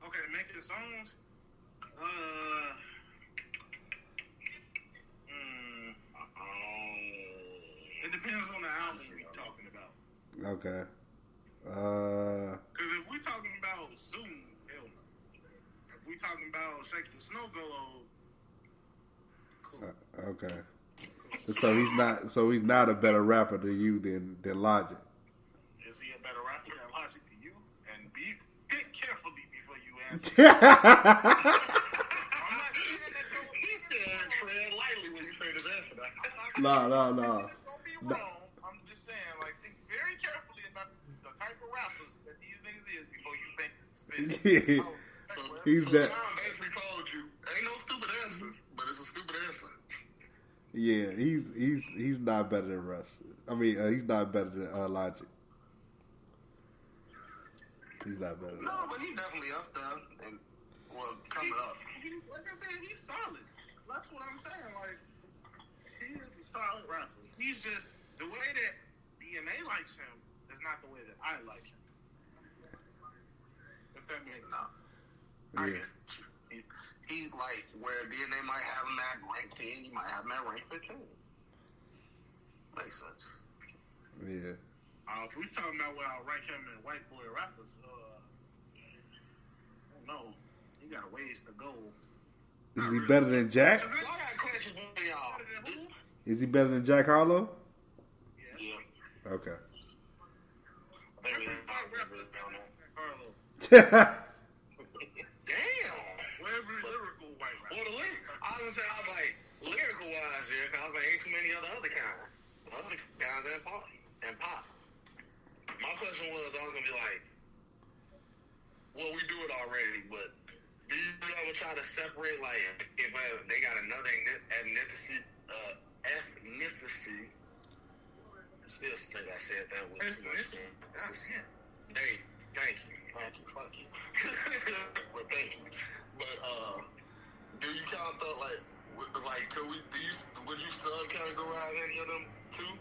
Okay, making songs. It depends on the album we're talking about. Okay. Because if we're talking about Zoom, hell no. If we're talking about Shake the Snow Globe, cool. Okay. So he's not a better rapper to you than Logic. Is he a better rapper than Logic to you? And think carefully before you answer. I'm not saying that he said tread lightly when you say this answer. No. It's gonna be wrong. I'm just saying, like, think very carefully about the type of rappers that these niggas is before you think Yeah. He's that. John basically told you, ain't no stupid answers, but it's a stupid answer. Yeah, he's not better than Russ. I mean, he's not better than Logic. He's not better than No, Logic. but he definitely up there, and coming up. Like I said, he's solid. That's what I'm saying. Like, he is a solid rapper. He's just the way that DNA likes him is not the way that I like him. If that makes sense. I Yeah. get you. He's like where DNA might have him at rank 10, you might have him at rank 15. Makes sense. Yeah. If we talking about where I rank him in white boy rappers, I don't know. He got a ways to go. Is he better than Jack? I got a question for y'all. Better than who? Is he better than Jack Harlow? Yeah. Yeah. Okay. White rappers down there. Harlow. Damn. Wherever lyrical white rapper. Well, I was like, lyrical wise, yeah, because I was like, ain't too many other kinds. Other kinds and pop. My question was, I was going to be like, well, we do it already, but do you ever try to separate, like, if they got another ethnicity, still think I said that with too much sense. Hey, thank you. Fuck you. But thank you. But, do you kind of thought, would you sub-categorize any of them, too?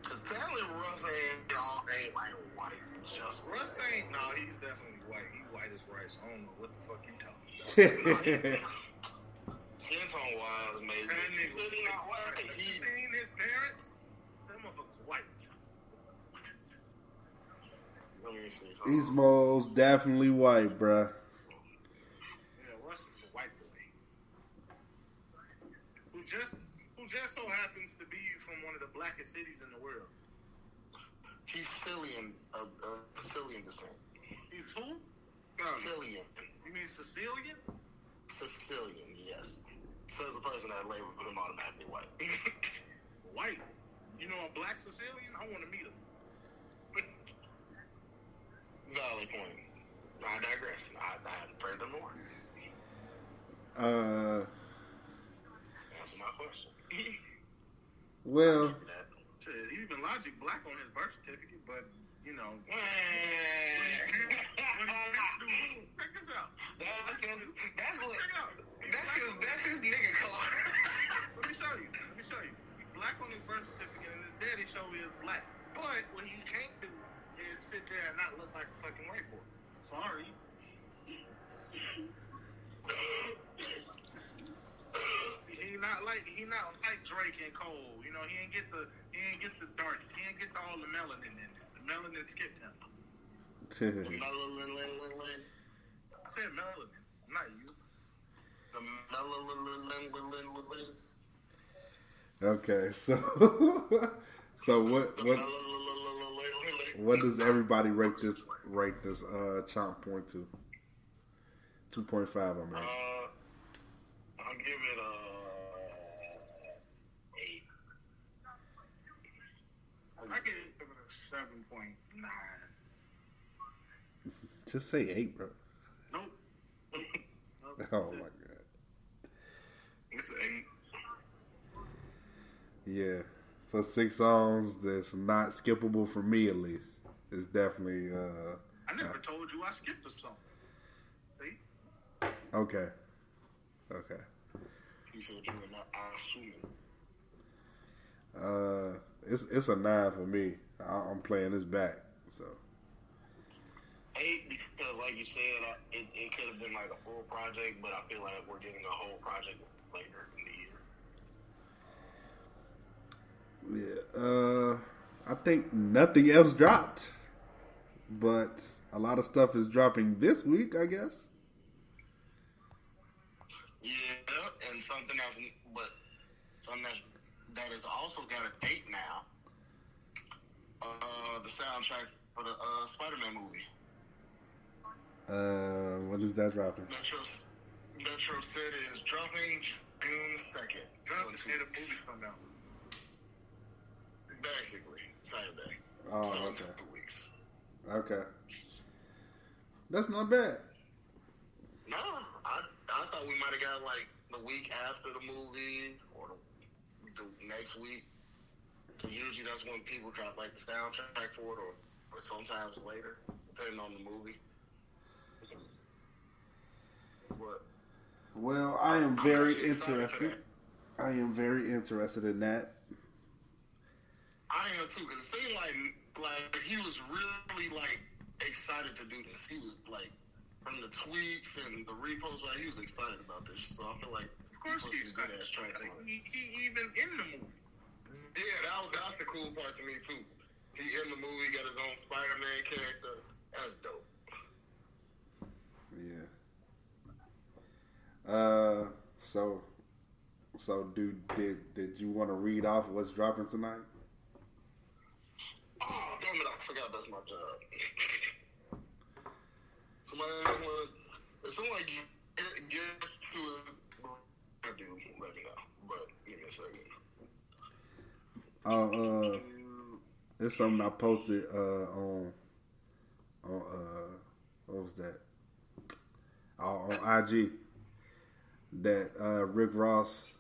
Because technically Russ ain't like white. Just Russ ain't. No, he's definitely white. He's white as rice. I don't know what the fuck you talking about. Skin tone wise, maybe. That nigga, So he not white. you seen his parents? Them motherfuckers white. Let me see. He's most definitely white, bruh. Yeah, Russ is a white boy. Who just so happens to be from one of the blackest cities in the world. He's Sicilian, Sicilian descent. He's who? Sicilian. You mean Sicilian? Sicilian, yes. Says the person that labeled him automatically white. White. You know a black Sicilian? I want to meet him. Valid point. I digress. I have to further more. Answer my question. Well, Shit, even Logic black on his birth certificate, but you know. Check this out. That's his nigga card. Let me show you. He's black on his birth certificate, and his daddy show is black. But what he can't do is sit there and not look like a fucking white boy. Sorry. He not like Drake and Cole. You know, he ain't get the dark. He ain't get all the melanin in there. melanin skipped him. The melanin. I said melanin, not you. The melanin. Okay, so what does everybody rate this chomp point to? 2.5, I mean. I'll give it a 8. I give it a 7.9. Just say 8, bro. Nope. Oh my god. It's an 8. Yeah, for 6 songs that's not skippable for me at least. It's definitely I never told you I skipped a song. See? okay. You said you were not assuming. It's a 9 for me. I'm playing this back, so 8 because, like you said, it could have been like a full project, but I feel like we're getting a whole project later in the year. yeah. I think nothing else dropped, but a lot of stuff is dropping this week, I guess. Yeah, and something else, but something that has also got a date now. The soundtrack for the Spider-Man movie. When is that dropping? Metro City is dropping June 2nd. Drop the day the movie come out. Basically, same day. Oh, So in okay. 2 weeks. Okay. That's not bad. No, I thought we might have got like the week after the movie or the next week. 'Cause usually that's when people drop like the soundtrack for it, or sometimes later, depending on the movie. But Well, I am very actually excited for interested. I am very interested in that. I am too, because it seemed like he was really like excited to do this. He was like from the tweets and the reposts, like he was excited about this. So I feel like Of course he he's put some good ass tracks on it. He even in the movie. Yeah, that's the cool part to me too. He in the movie, got his own Spider-Man character. That's dope. Yeah. So did you want to read off what's dropping tonight? Oh, damn it, I forgot that's my job. If someone gets to it, I do let me know. But give me a second. It's something I posted on what was that? On IG that Rick Ross,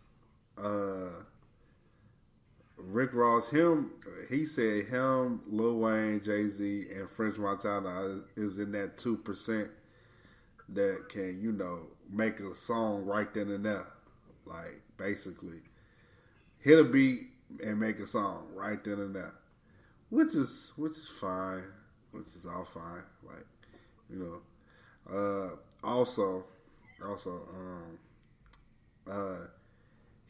he said him, Lil Wayne, Jay-Z, and French Montana is in that 2% that can, make a song right then and there. Like, basically, hit a beat and make a song right then and there. Which is fine. Which is all fine. Like, also,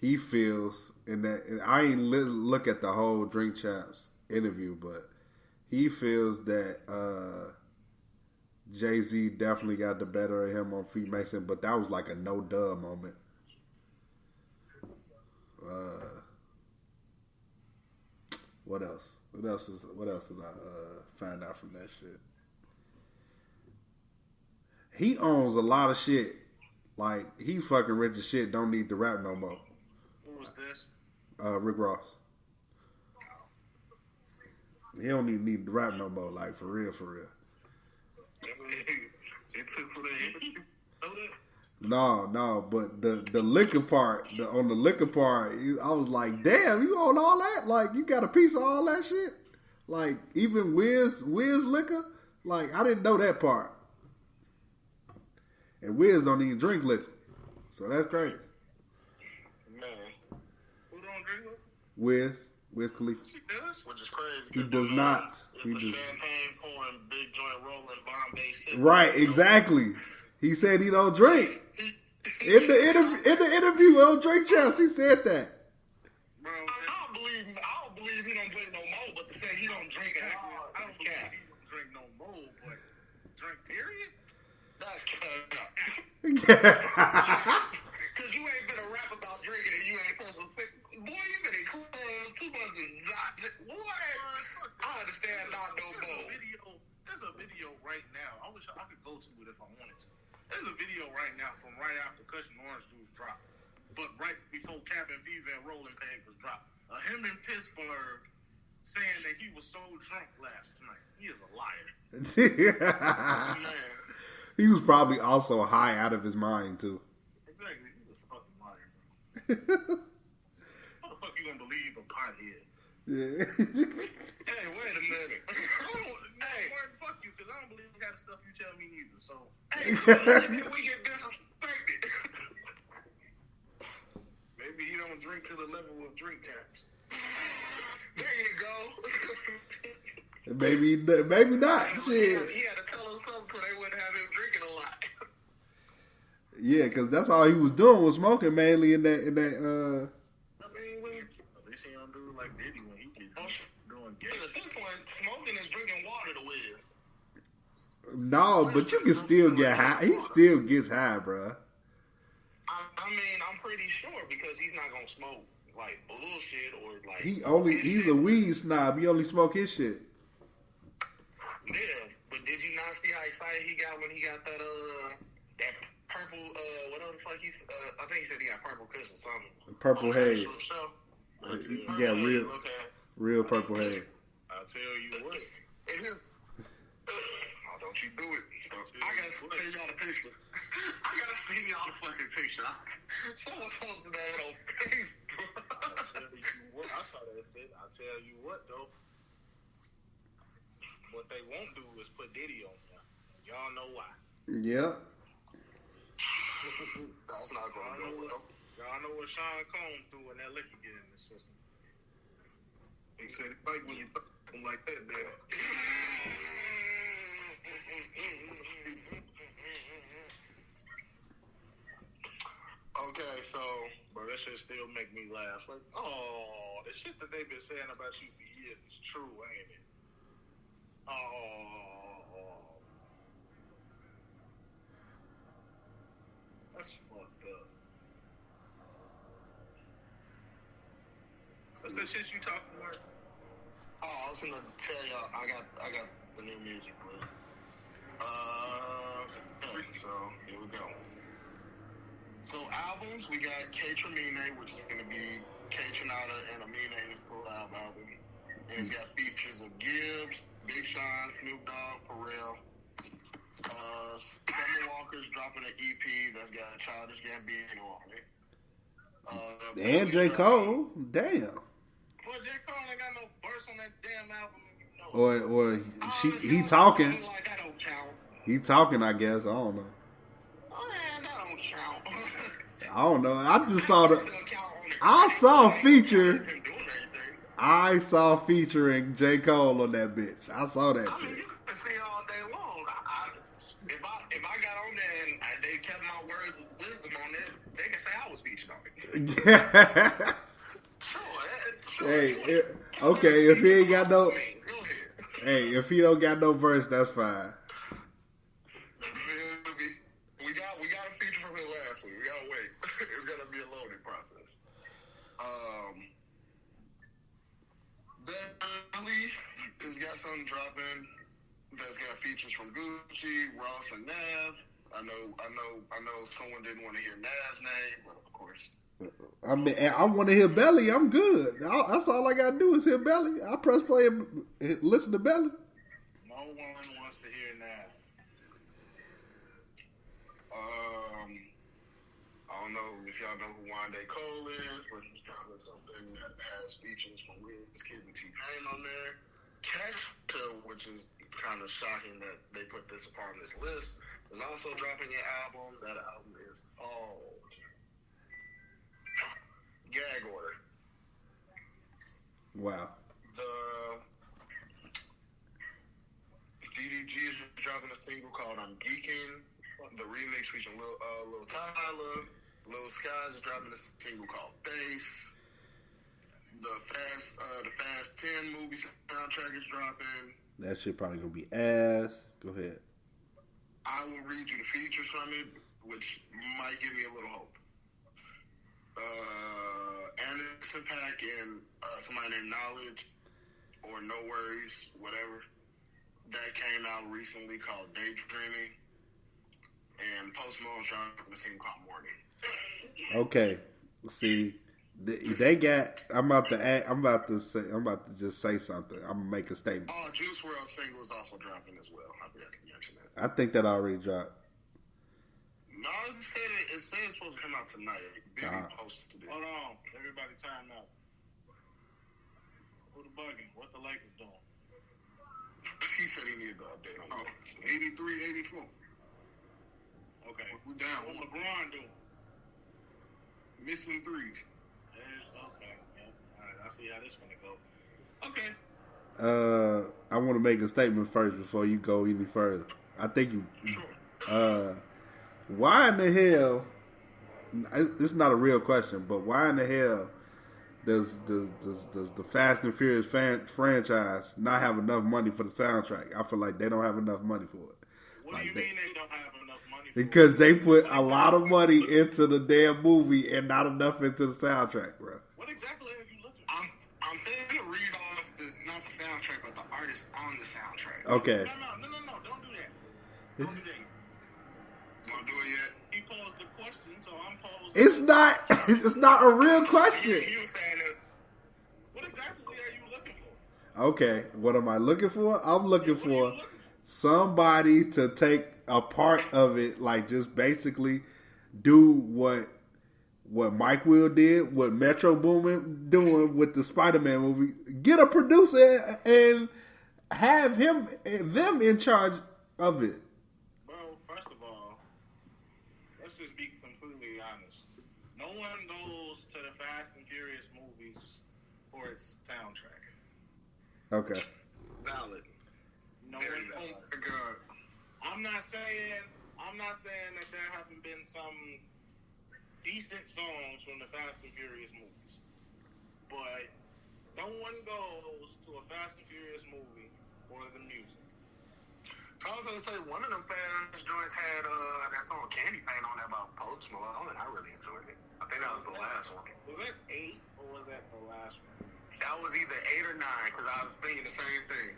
he feels in that, and I ain't look at the whole Drink Champs interview, but he feels that Jay-Z definitely got the better of him on Feet Mason, but that was like a no duh moment. What else? What else did I find out from that shit? He owns a lot of shit. Like, he fucking rich as shit, don't need to rap no more. Who was this? Rick Ross. He don't even need to rap no more, like, for real. It took for that. Know that? No, but the liquor part, on the liquor part, I was like, damn, you own all that? Like, you got a piece of all that shit? Like, even Wiz liquor? Like, I didn't know that part. And Wiz don't even drink liquor. So that's crazy. Man, Who don't drink it? Wiz Khalifa. She does. which is crazy. He 'cause does the not. is He the does. champagne pouring, big joint rolling, Bombay sipping. Right, exactly. He said he don't drink. In the interview on Drink Champs, he said that. Bro, I don't believe he don't drink no more, but to say he don't drink at all. I don't believe he don't drink no more, but drink period? That's cap. Because you ain't been a rap about drinking and you ain't supposed to sick. Boy, you been in clubs too much to not. What? I understand not no more. There's a video right now. I wish I could go to it if I wanted to. There's a video right now from right after Cushion Orange Juice dropped, but right before Cabin Fever and Rolling Papers dropped. Him in Pittsburgh saying that he was so drunk last night. He is a liar. Man. He was probably also high out of his mind too. Exactly, he was a fucking liar, bro. How the fuck you gonna believe a pothead? Yeah. Hey, wait a minute. Hey, fuck you, because I don't believe the kind of stuff you tell me neither. So, Hey, we get disrespected. Maybe he don't drink to the level of drink taps. There you go. Maybe not. Shit. He had to tell them something so they wouldn't have him drinking a lot. Yeah, because that's all he was doing was smoking mainly in that. I mean, at least he don't do it like Diddy when he gets doing gay. At this point, smoking is drinking water to win. No, but you can still get high. He still gets high, bro. I mean, I'm pretty sure because he's not gonna smoke like bullshit or like. He's a weed snob. He only smoke his shit. Yeah, but did you not see how excited he got when he got that purple whatever the fuck I think he said he got purple kush or something. Purple haze. Yeah, real purple haze. I'll tell you what. It is. Oh, don't you do it. I gotta send y'all the picture. I gotta send y'all the fucking picture. Someone posted that on Facebook. I'll tell you what. I saw that shit. I'll tell you what, though. What they won't do is put Diddy on there. Y'all know why. Yep. That's not gonna go well. Y'all know what Sean Combs do when that liquor get in the system. He said it bite when you him like that, man. Okay, so. Bro, that shit still make me laugh. Like, oh, the shit that they've been saying about you for years is true, ain't it? Oh. That's fucked up. What's that shit you talking about? Oh, I was gonna tell y'all, I got the new music, but so here we go. So albums, we got K Tremine, which is gonna be K Trinata and Amine's collab album, and it's got features of Gibbs, Big Sean, Snoop Dogg, Pharrell. Summer Walker's dropping an EP that's got a Childish Gambino on it. And J. Cole, damn. Well, J. Cole ain't got no verse on that damn album. Or he talking. Like, that don't count. He talking, I guess. I don't know. Oh, man, that don't count. I don't know. I just saw I saw feature. I saw featuring J. Cole on that bitch. I saw that I mean, shit. you can see it all day long. If I got on there and they kept my words of wisdom on it, they can say I was featured on it. Sure. Hey, okay, if he ain't got no, Go ahead. hey, if he don't got no verse, that's fine. We got a feature from him last week. We gotta wait. It's gonna be a loading process. Bentley has got something dropping that's got features from Gucci, Ross, and Nav. I know someone didn't want to hear Nav's name, but of course. I mean, I want to hear Belly. I'm good. That's all I gotta do is hear Belly. I press play and listen to Belly. No one wants to hear that. I don't know if y'all know who Wande Cole is, but he's dropping something that has features from Wizkid and T-Pain on there. Cashta, which is kind of shocking that they put this upon this list, is also dropping an album. That album is called Gag Order. Wow. The DDG is dropping a single called I'm Geeking. The remix featuring Lil Tyler. Lil Skies is dropping a single called Face. The Fast 10 movie soundtrack is dropping. That shit probably gonna be ass. Go ahead. I will read you the features from it, which might give me a little hope. Anderson .Paak and somebody named Knowledge or No Worries, whatever. That came out recently called Daydreaming. And Post Malone's dropping a single called Morning. Okay. See, they got. I'm about to just say something. I'm gonna make a statement. Oh, Juice WRLD single is also dropping as well. I forgot to mention that. I think that already dropped. No, it said it's supposed to come out tonight. Biggie posted it. Hold on. Everybody time out. Who the bugging? What the Lakers doing? He said he needed to update on it. 83, 84. Okay. We down. What LeBron doing? Missing threes. Okay. Yeah. All right. I see how this gonna go. Okay. I want to make a statement first before you go any further. I think you. Sure. Why in the hell? This is not a real question, but why in the hell does the Fast and Furious franchise not have enough money for the soundtrack? I feel like they don't have enough money for it. What do you mean they don't have enough money? Because they put a lot of money into the damn movie and not enough into the soundtrack, bro. What exactly have you looked at? I'm going to read off not the soundtrack, but the artist on the soundtrack. Okay. No. Don't do that. Don't do that. Don't do it yet. He posed the question, so I'm posing. It's not a real question. You was saying that. What exactly are you looking for? Okay, what am I looking for? I'm looking for somebody to take a part of it, like just basically do what Mike Will did, what Metro Boomin doing with the Spider-Man movie. Get a producer and have them in charge of it. Well, first of all, let's just be completely honest. No one goes to the Fast and Furious movies for its soundtrack. Okay. Valid. No Very one valid. goes. I'm not saying that there haven't been some decent songs from the Fast and Furious movies, but no one goes to a Fast and Furious movie for the music. I was going to say, one of them fans joints had that song Candy Paint on there about Post Malone, and I really enjoyed it. I think that was the last one. Was that 8 or was that the last one? That was either 8 or 9, because I was thinking the same thing.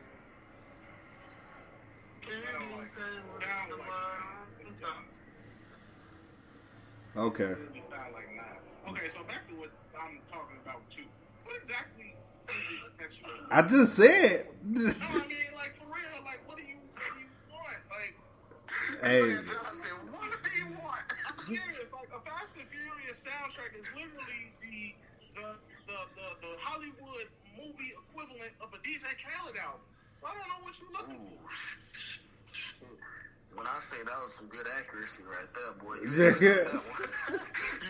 Okay. It sound like 9. Okay, so back to what I'm talking about too. What exactly is it that you? I just said. No, I mean, like for real, like what do you want? Like, Hey. I said, what do you want? I'm serious. Like a Fast and Furious soundtrack is literally the Hollywood movie equivalent of a DJ Khaled album. So I don't know what you're looking for. When I say that was some good accuracy right there, boy. You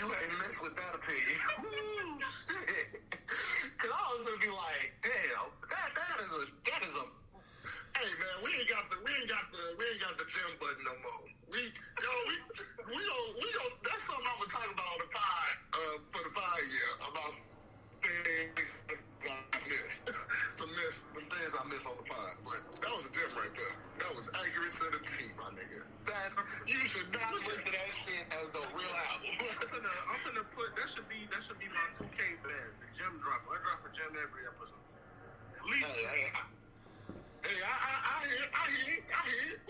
ain't mess with that opinion. Ooh, shit. Cause I was gonna be like, damn, that is a. Hey man, we ain't got the gym button no more. We go. That's something I'm gonna talk about on the pod for the 5 year about things I missed. The things I missed on the pod. But that was a gym right there. That was accurate to the T, my nigga. That you should not look at that shit as the real album. I'm finna put that should be my 2K badge, the gym drop. I drop a gym every episode. At least. I hear it.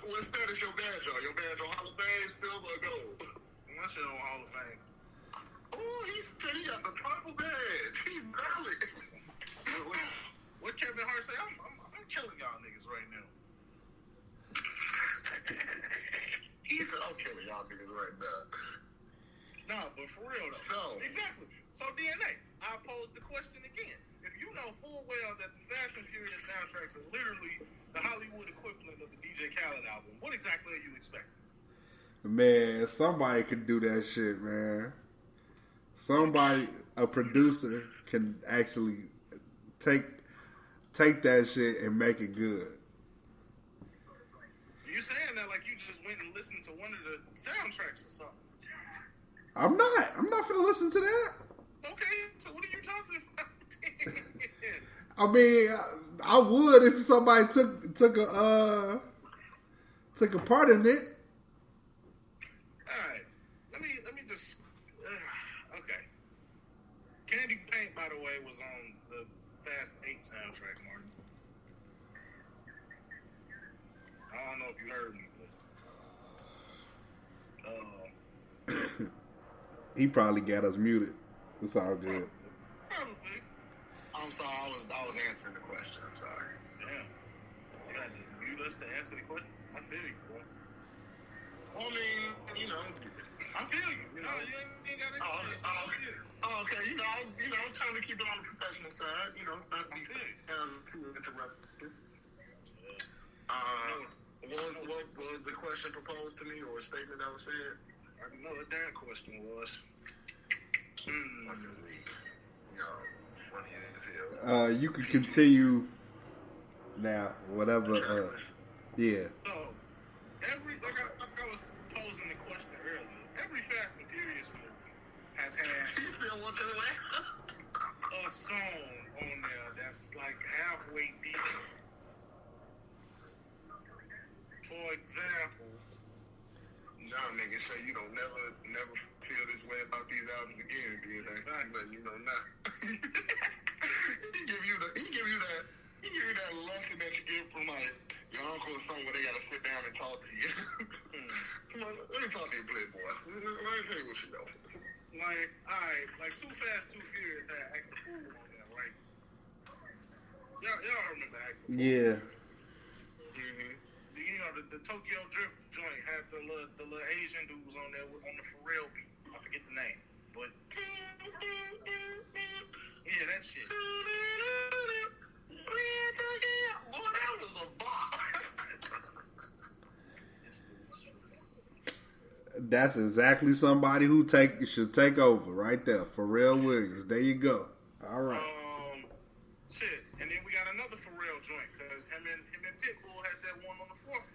What status your badge on? Your badge on Hall of Fame, silver or gold? My shit on Hall of Fame. Oh, he said he got the purple badge. He's valid. What Kevin Hart say? I'm killing y'all niggas right now. He said, I'm killing y'all niggas right now. No, but for real though. Exactly. So DNA, I pose the question again. If you know full well that the Fast and Furious soundtracks are literally the Hollywood equivalent of the DJ Khaled album, what exactly are you expecting? Man, somebody could do that shit, man. Somebody, a producer, can actually take that shit and make it good. You saying that like you just went and listened to one of the soundtracks or something? I'm not finna listen to that. Okay, so what are you talking about? I mean, I would if somebody took a part in it. Alright. Let me just okay. Candy Paint, by the way, was on the Fast 8 soundtrack, Martin. I don't know if you heard me, but He probably got us muted. It's all good. probably. I'm sorry, I was answering the question. I'm sorry. Yeah. You got to mute us to answer the question. I feel you, bro. I mean, you know. I feel you. You know, you ain't got to. Okay. You know, I was trying to keep it on the professional side. You know, not to be too interruptive. What was the question proposed to me, or a statement that was said? I know what that question was. Fucking weak. Yo, funny as hell. You can continue now. Whatever. Yeah. So, like I was posing the question earlier, every Fast and Furious movie has had You still want to answer? a song on there that's like halfway decent. For example, Nah, nigga, so you don't never feel this way about these albums again, dude. I'm letting you know now. He give you that lesson that you get from like your uncle or something where they gotta sit down and talk to you. Come on, let me talk to you, Playboy. Let me tell you what you know. like, alright, like Too Fast, Too Furious had Act the Fool on there, right? Y'all remember Act the Fool? Yeah. Mm-hmm. You know, the Tokyo Drift joint had the little Asian dudes on there on the Pharrell beat. I forget the name, but yeah, that shit. Boy, that was a bop. That's exactly somebody who should take over right there. Pharrell Williams. There you go. All right. Shit, and then we got another Pharrell joint because him and Pitbull had that one on the fourth.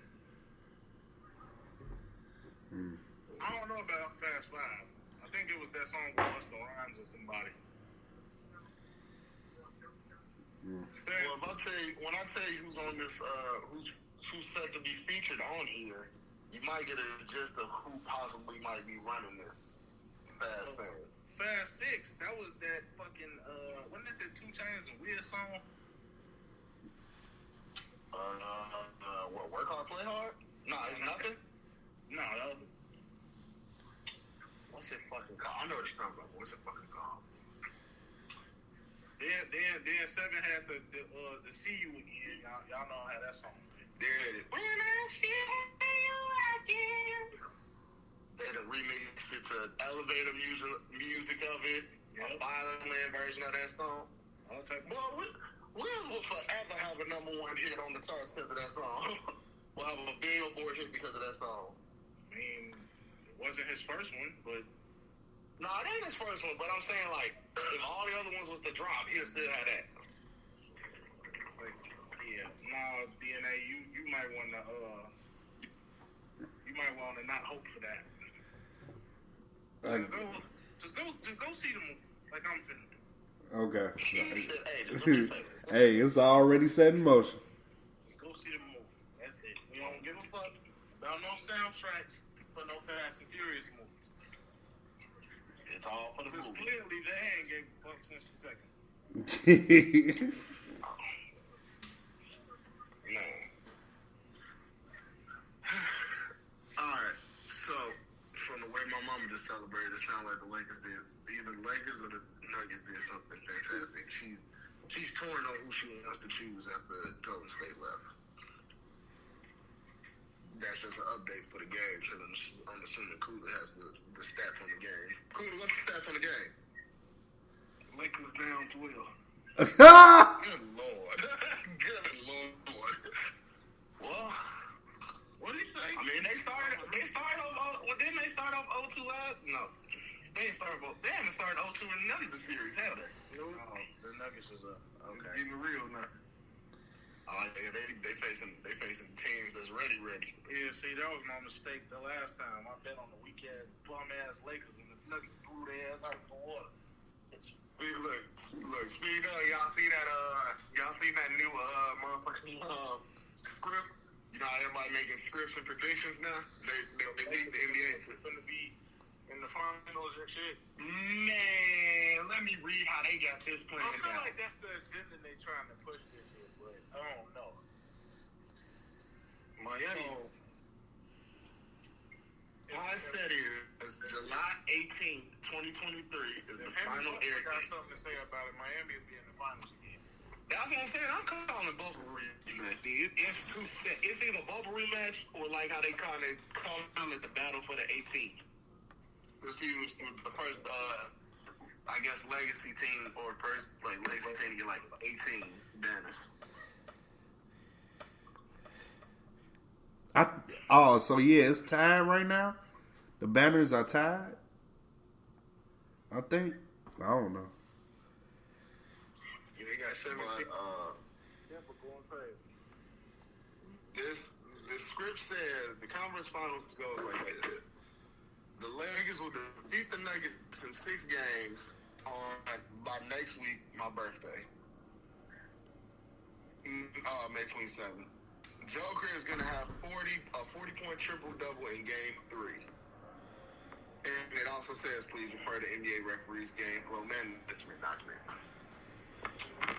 I don't know about Fast Five. I think it was that song with Busta Rhymes or somebody. Well, when I tell you who's on this, who's set to be featured on here, you might get a gist of who possibly might be running this Fast thing. Fast 6, that was that fucking, wasn't that the 2 Chainz and Weird song? What, Work Hard, Play Hard? No, it's nothing? No, that was... What's it fucking called? I know what you're talking about. What's it fucking called? Then 7 had the See You Again. Y'all know how that song is. There it is. When I see you again. They had a remix it to elevator music of it, a violin version of that song. Well, Wills will forever have a number 1 hit on the charts because of that song. We'll have a Billboard hit because of that song. I mean, it wasn't his first one, but... No, it ain't his first one, but I'm saying, like, if all the other ones was to drop, he'll still have that. Like, yeah, no, DNA, you might want to, not hope for that. Just go see the movie, like I'm finna do. Okay. Just do me a favor. Hey, it's already set in motion. Just go see the movie. That's it. We don't give a fuck about no soundtracks for no Fast and Furious movies. It's all for the Because movie. clearly they ain't gave a fuck since the second. No. Alright, so from the way my mama just celebrated, it sounded like the Lakers did. Either the Lakers or the Nuggets did something fantastic. She's torn on who she wants to choose after Golden State left. That's just an update for the game, because I'm assuming Cooler has the stats on the game. Cooler, what's the stats on the game? Lakers down 12. Good Lord. Good Lord. Well, What did he say? I mean, they started off, didn't they start off 0-2 last? No. They haven't started 0-2 in none of the series, have they? No, the Nuggets is up. Okay. Getting real now. They facing teams that's ready. Yeah, see, that was my mistake the last time. I bet on the weekend bum ass Lakers and the Nuggets blew their ass out of the water. Look. Speaking of, y'all see that new motherfucking script? You know how everybody making scripts and predictions now? They need the NBA Going to be in the finals and shit. Man, let me read how they got this plan. I feel like that's the agenda they trying to push this year, but I don't know. Miami. All I said is July 18th, 2023 is the final air got date. something to say about it. Miami will be in the finals again. That's what I'm saying. I'm calling both a rematch. It's too set. It's either both a rematch or like how they call it the battle for the 18th. Let's see who's the first, I guess, legacy team or first legacy team to get like 18 banners. So yeah, it's tied right now. The banners are tied. I think. I don't know. Yeah, they got 17. Denver going crazy. The script says the conference finals goes like this. The Lakers will defeat the Nuggets in 6 games by next week, my birthday. May 27th. Joker is going to have a 40-point triple-double in Game 3. And it also says, please refer to NBA referees game flow management document.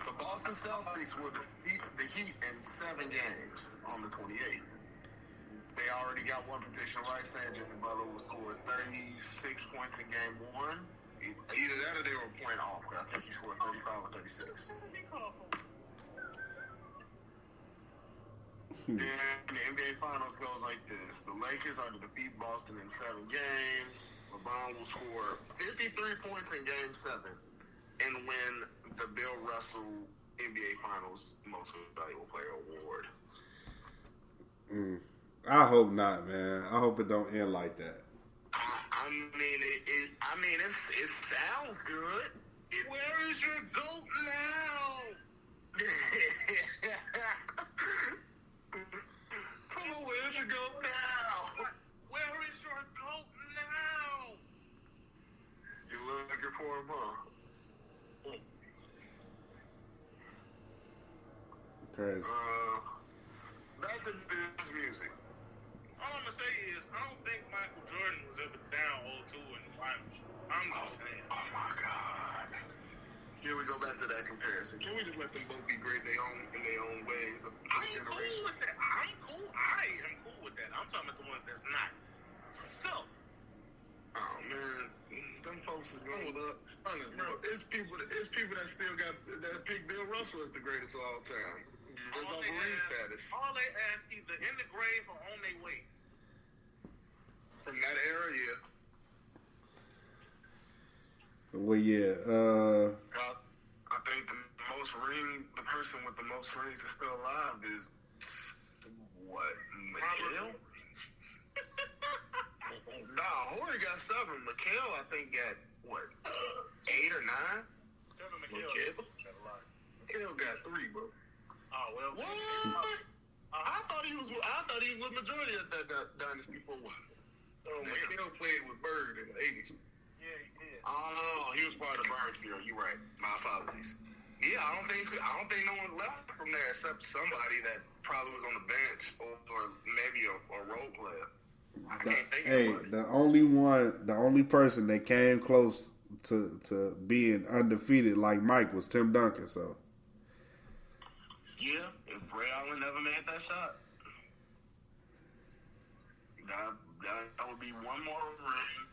The Boston Celtics will defeat the Heat in 7 games on the 28th. They already got one prediction right, saying Jimmy Butler will score 36 points in Game 1. Either that or they were a point off. I think he scored 35 or 36. Then the NBA Finals goes like this. The Lakers are to defeat Boston in 7 games. LeBron will score 53 points in Game 7 and win the Bill Russell NBA Finals Most Valuable Player Award. I hope not, man. I hope it don't end like that. I mean, it sounds good. Where is your GOAT now? Come on, where'd you go now? Where is your GOAT now? You looking for him, huh? Crazy. Back to this music. All I'm gonna say is I don't think Michael Jordan was ever down 0-2 in the finals. I'm just saying. Oh my God. Here we go back to that comparison. Can we just let them both be great in their own ways of I'm cool generation? with that. I'm cool. I am cool with that. I'm talking about the ones that's not. So, Oh man, them folks is going up. Bro, it's people that still got that pick Bill Russell as the greatest of all time. Just all off they ring ask- status. all they ask either in the grave or on their way. From that era, yeah. Well, yeah. I think the person with the most rings is still alive is what? Mikhail? Nah, Horry got 7. Mikhail, I think, got what? 8 or 9? Kevin Mikhail? Mikhail got 3, bro. Oh well. What? I thought he was majority of that dynasty for what? Mikhail played with Bird in the 80s. Yeah, he did. Oh, he was part of the Bird field. You're right. My apologies. Yeah, I don't think no one's left from there except somebody that probably was on the bench or maybe a role player. I can't think of anybody. The only person that came close to being undefeated like Mike was Tim Duncan. So Yeah, if Ray Allen never made that shot, that would be one more ring.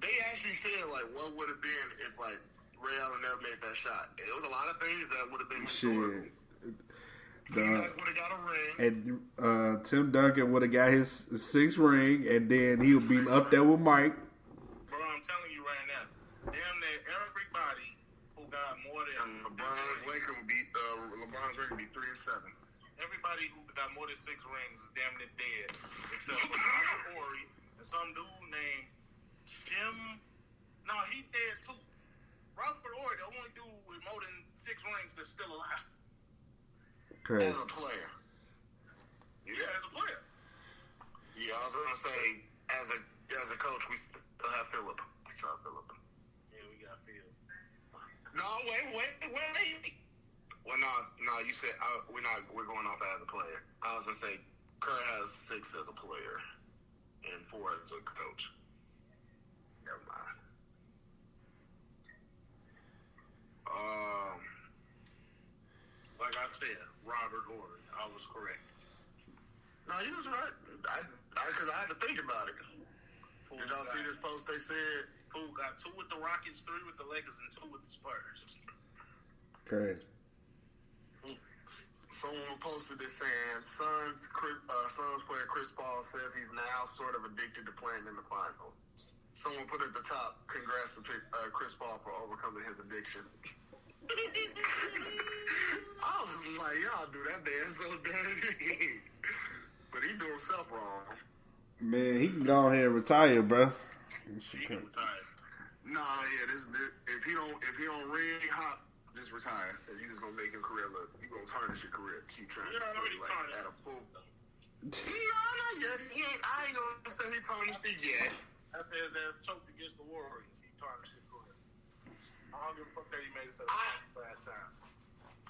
They actually said like what would have been if like Ray Allen never made that shot. It was a lot of things that would have been historical. shit. T-Mac would have got a ring. And Tim Duncan would have got his 6th ring, and then he'll be up there with Mike. Bro, I'm telling you right now, damn near everybody who got more than And LeBron's record would be 3 and 7. everybody who got more than 6 rings is damn near dead, except for Michael Horry and some dude named Jim. No, he dead too. Robert Horry, the only dude with more than 6 rings that's still alive. Crazy. As a player. Yeah, as a player. Yeah, I was gonna say as a coach, we still have Phillip. We still have Phillip. Yeah, No, wait. Well, no. You said we're going off as a player. I was gonna say Kerr has 6 as a player and 4 as a coach. Never mind. Like I said, Robert Horry. I was correct. No, you was right. Because I had to think about it. Did y'all see this post? They said Fool got 2 with the Rockets, 3 with the Lakers, and 2 with the Spurs. Crazy. Someone posted this saying, Suns player Chris Paul says he's now sort of addicted to playing in the finals. Someone put at the top, congrats to Chris Paul for overcoming his addiction. I was like, y'all do that dance so dirty. But he do himself wrong. Man, he can go ahead and retire, bro. He can retire. Nah, yeah, if he don't really hop, just retire. If you just gonna make your career look, you gonna tarnish your career. Keep trying to play like at a full. No, not yet. I ain't gonna say he tarnished it yet. After his ass choked against the Warriors, he tarnished his career. I don't give a fuck that he made it to the last time.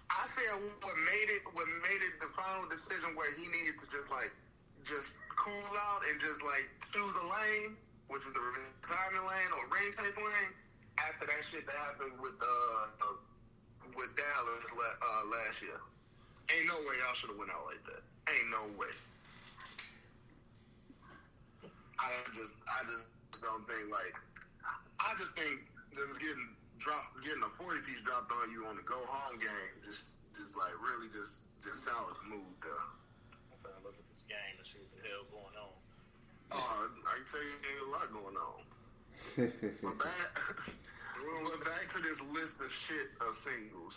I said what made it the final decision where he needed to just cool out and just choose a lane, which is the retirement lane or ring chase lane. After that shit that happened with Dallas last year, ain't no way y'all should have went out like that. Ain't no way. I just don't think I just think that was getting a 40-piece dropped on you on the go home game just really sour the mood there. I'm trying to look at this game and see what the hell going on. Oh, I can tell you there's a lot going on. But back to this list of shit of singles.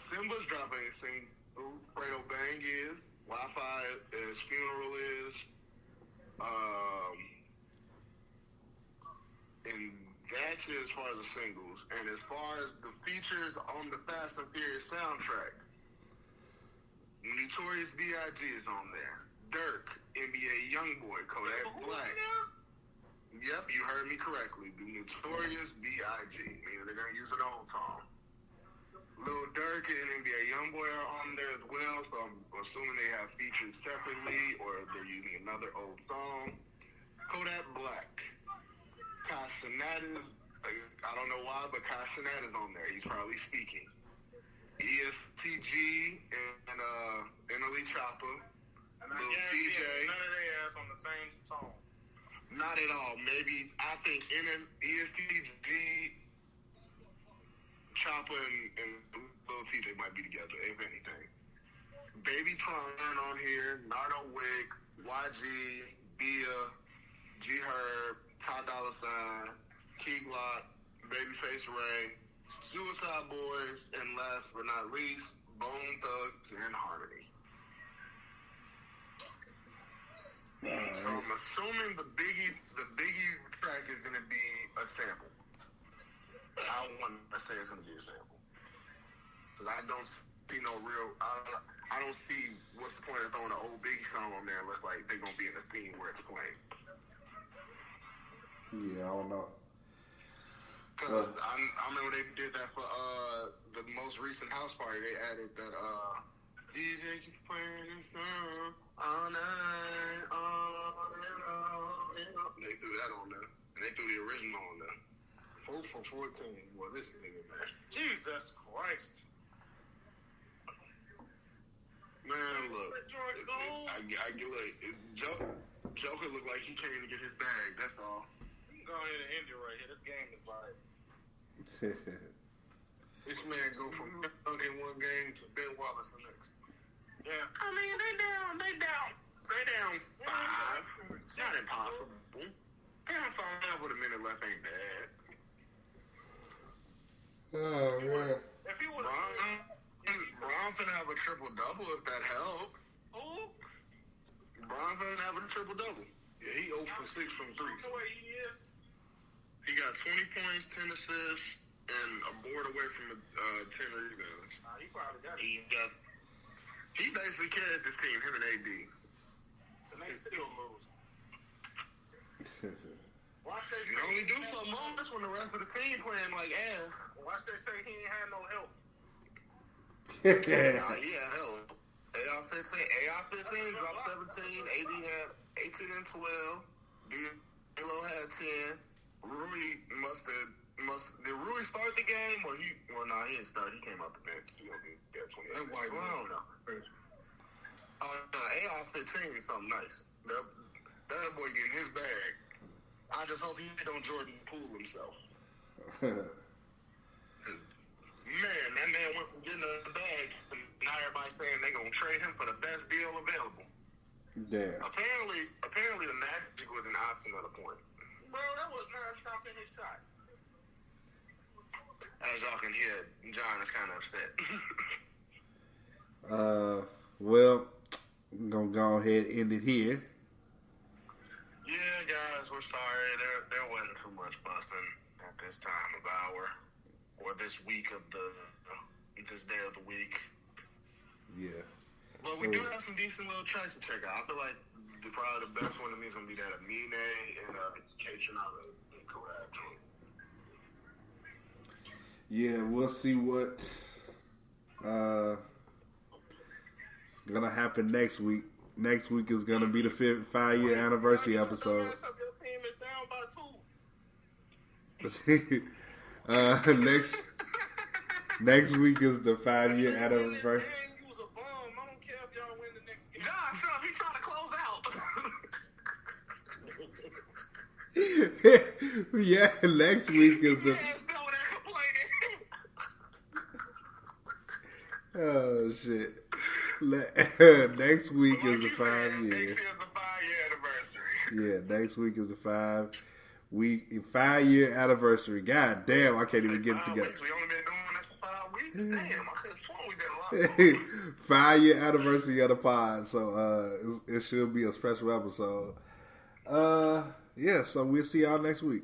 Simba's dropping a single. Fredo Bang is. Wi-Fi is. Funeral is. And that's it as far as the singles. And as far as the features on the Fast and Furious soundtrack, Notorious B.I.G. is on there. Durk, NBA Youngboy, Kodak Black. Yep, you heard me correctly. The Notorious B.I.G. Meaning they're going to use it all the time. Lil Durk and NBA Youngboy are on there as well, so I'm assuming they have featured separately or they're using another old song. Kodak Black. Casanat is, I don't know why, but Casanat is on there. He's probably speaking. ESTG and Emily Chopper. And I Lil guarantee TJ. none of their ass on the same song. Not at all. Maybe, I think ESTG, Chopper, and Lil TJ might be together, if anything. Baby Tron on here, Nardo Wick, YG, Bia, G-Herb, Ty Dolla $ign, Key Glock, Babyface Ray, Suicide Boys, and last but not least, Bone Thugs and Harmony. So I'm assuming the Biggie track is going to be a sample. I want to say it's going to be a sample. Because I don't see no real, I don't see what's the point of throwing an old Biggie song on there unless they're going to be in the scene where it's playing. Yeah, I don't know. Because I remember they did that for the most recent house party. They added that DJ keep playing this song all night, all night, all night. They threw that on there. And they threw the original on there. 4 for 14. Well, this nigga, man. Jesus Christ. Man, look. Joker looked like he came to get his bag. That's all. Go ahead and end it right here. This game is like This man go from in one game to Ben Wallace the next. yeah. I mean, they down 5. It's not impossible. Down 5 with a minute left ain't bad. Oh, man. If he was Bron finna have a triple-double if that helps. who? Bron finna have a triple-double. Yeah, he 0 for 6 from 3. The way he is. He got 20 points, 10 assists, and a board away from 10 rebounds. He probably got it. He basically carried this team, him and AD. And they still lose. Watch they You say only do so much when the rest of the team playing like ass. Watch they say he ain't had no help. Nah, he had help. AI-15 dropped 17. AD had 18 and 12. D'Lo had 10. Rui did Rui start the game or he? Well, nah, he didn't start. He came out the bench. He only got 28. That white Well, I don't know. AI-15 is something nice. That boy getting his bag. I just hope he don't Jordan Poole himself. Man, that man went from getting a bag to now everybody's saying they gonna trade him for the best deal available. Damn. Apparently the Magic was an option at a point. Bro, that was not stopping his shot. As y'all can hear, John is kind of upset. Well, I'm gonna go ahead and end it here. Yeah, guys, we're sorry. There wasn't too much busting at this time of hour or this week of this day of the week. Yeah. But we do have some decent little tracks to check out. I feel like probably the best one to me is gonna be that Amine and K-Tronado collab joint. Yeah, we'll see what is gonna happen next week. Next week is gonna be the 5-year anniversary episode. Your team is down by 2. Next week is the 5-year anniversary. You was a bum. I don't care if y'all win the next game. John, son, he trying to close out. Yeah, next week is the. Oh shit! Next week is the 5 year. Next year is the 5-year anniversary. Yeah, next week is the 5-year anniversary. God damn, I can't even get it together. We only been doing this for 5 weeks. Damn, I could have sworn we did a lot. 5-year anniversary of the pod, so it should be a special episode. Yeah, so we'll see y'all next week.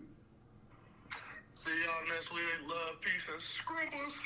See y'all next week. Love, peace, and scribbles.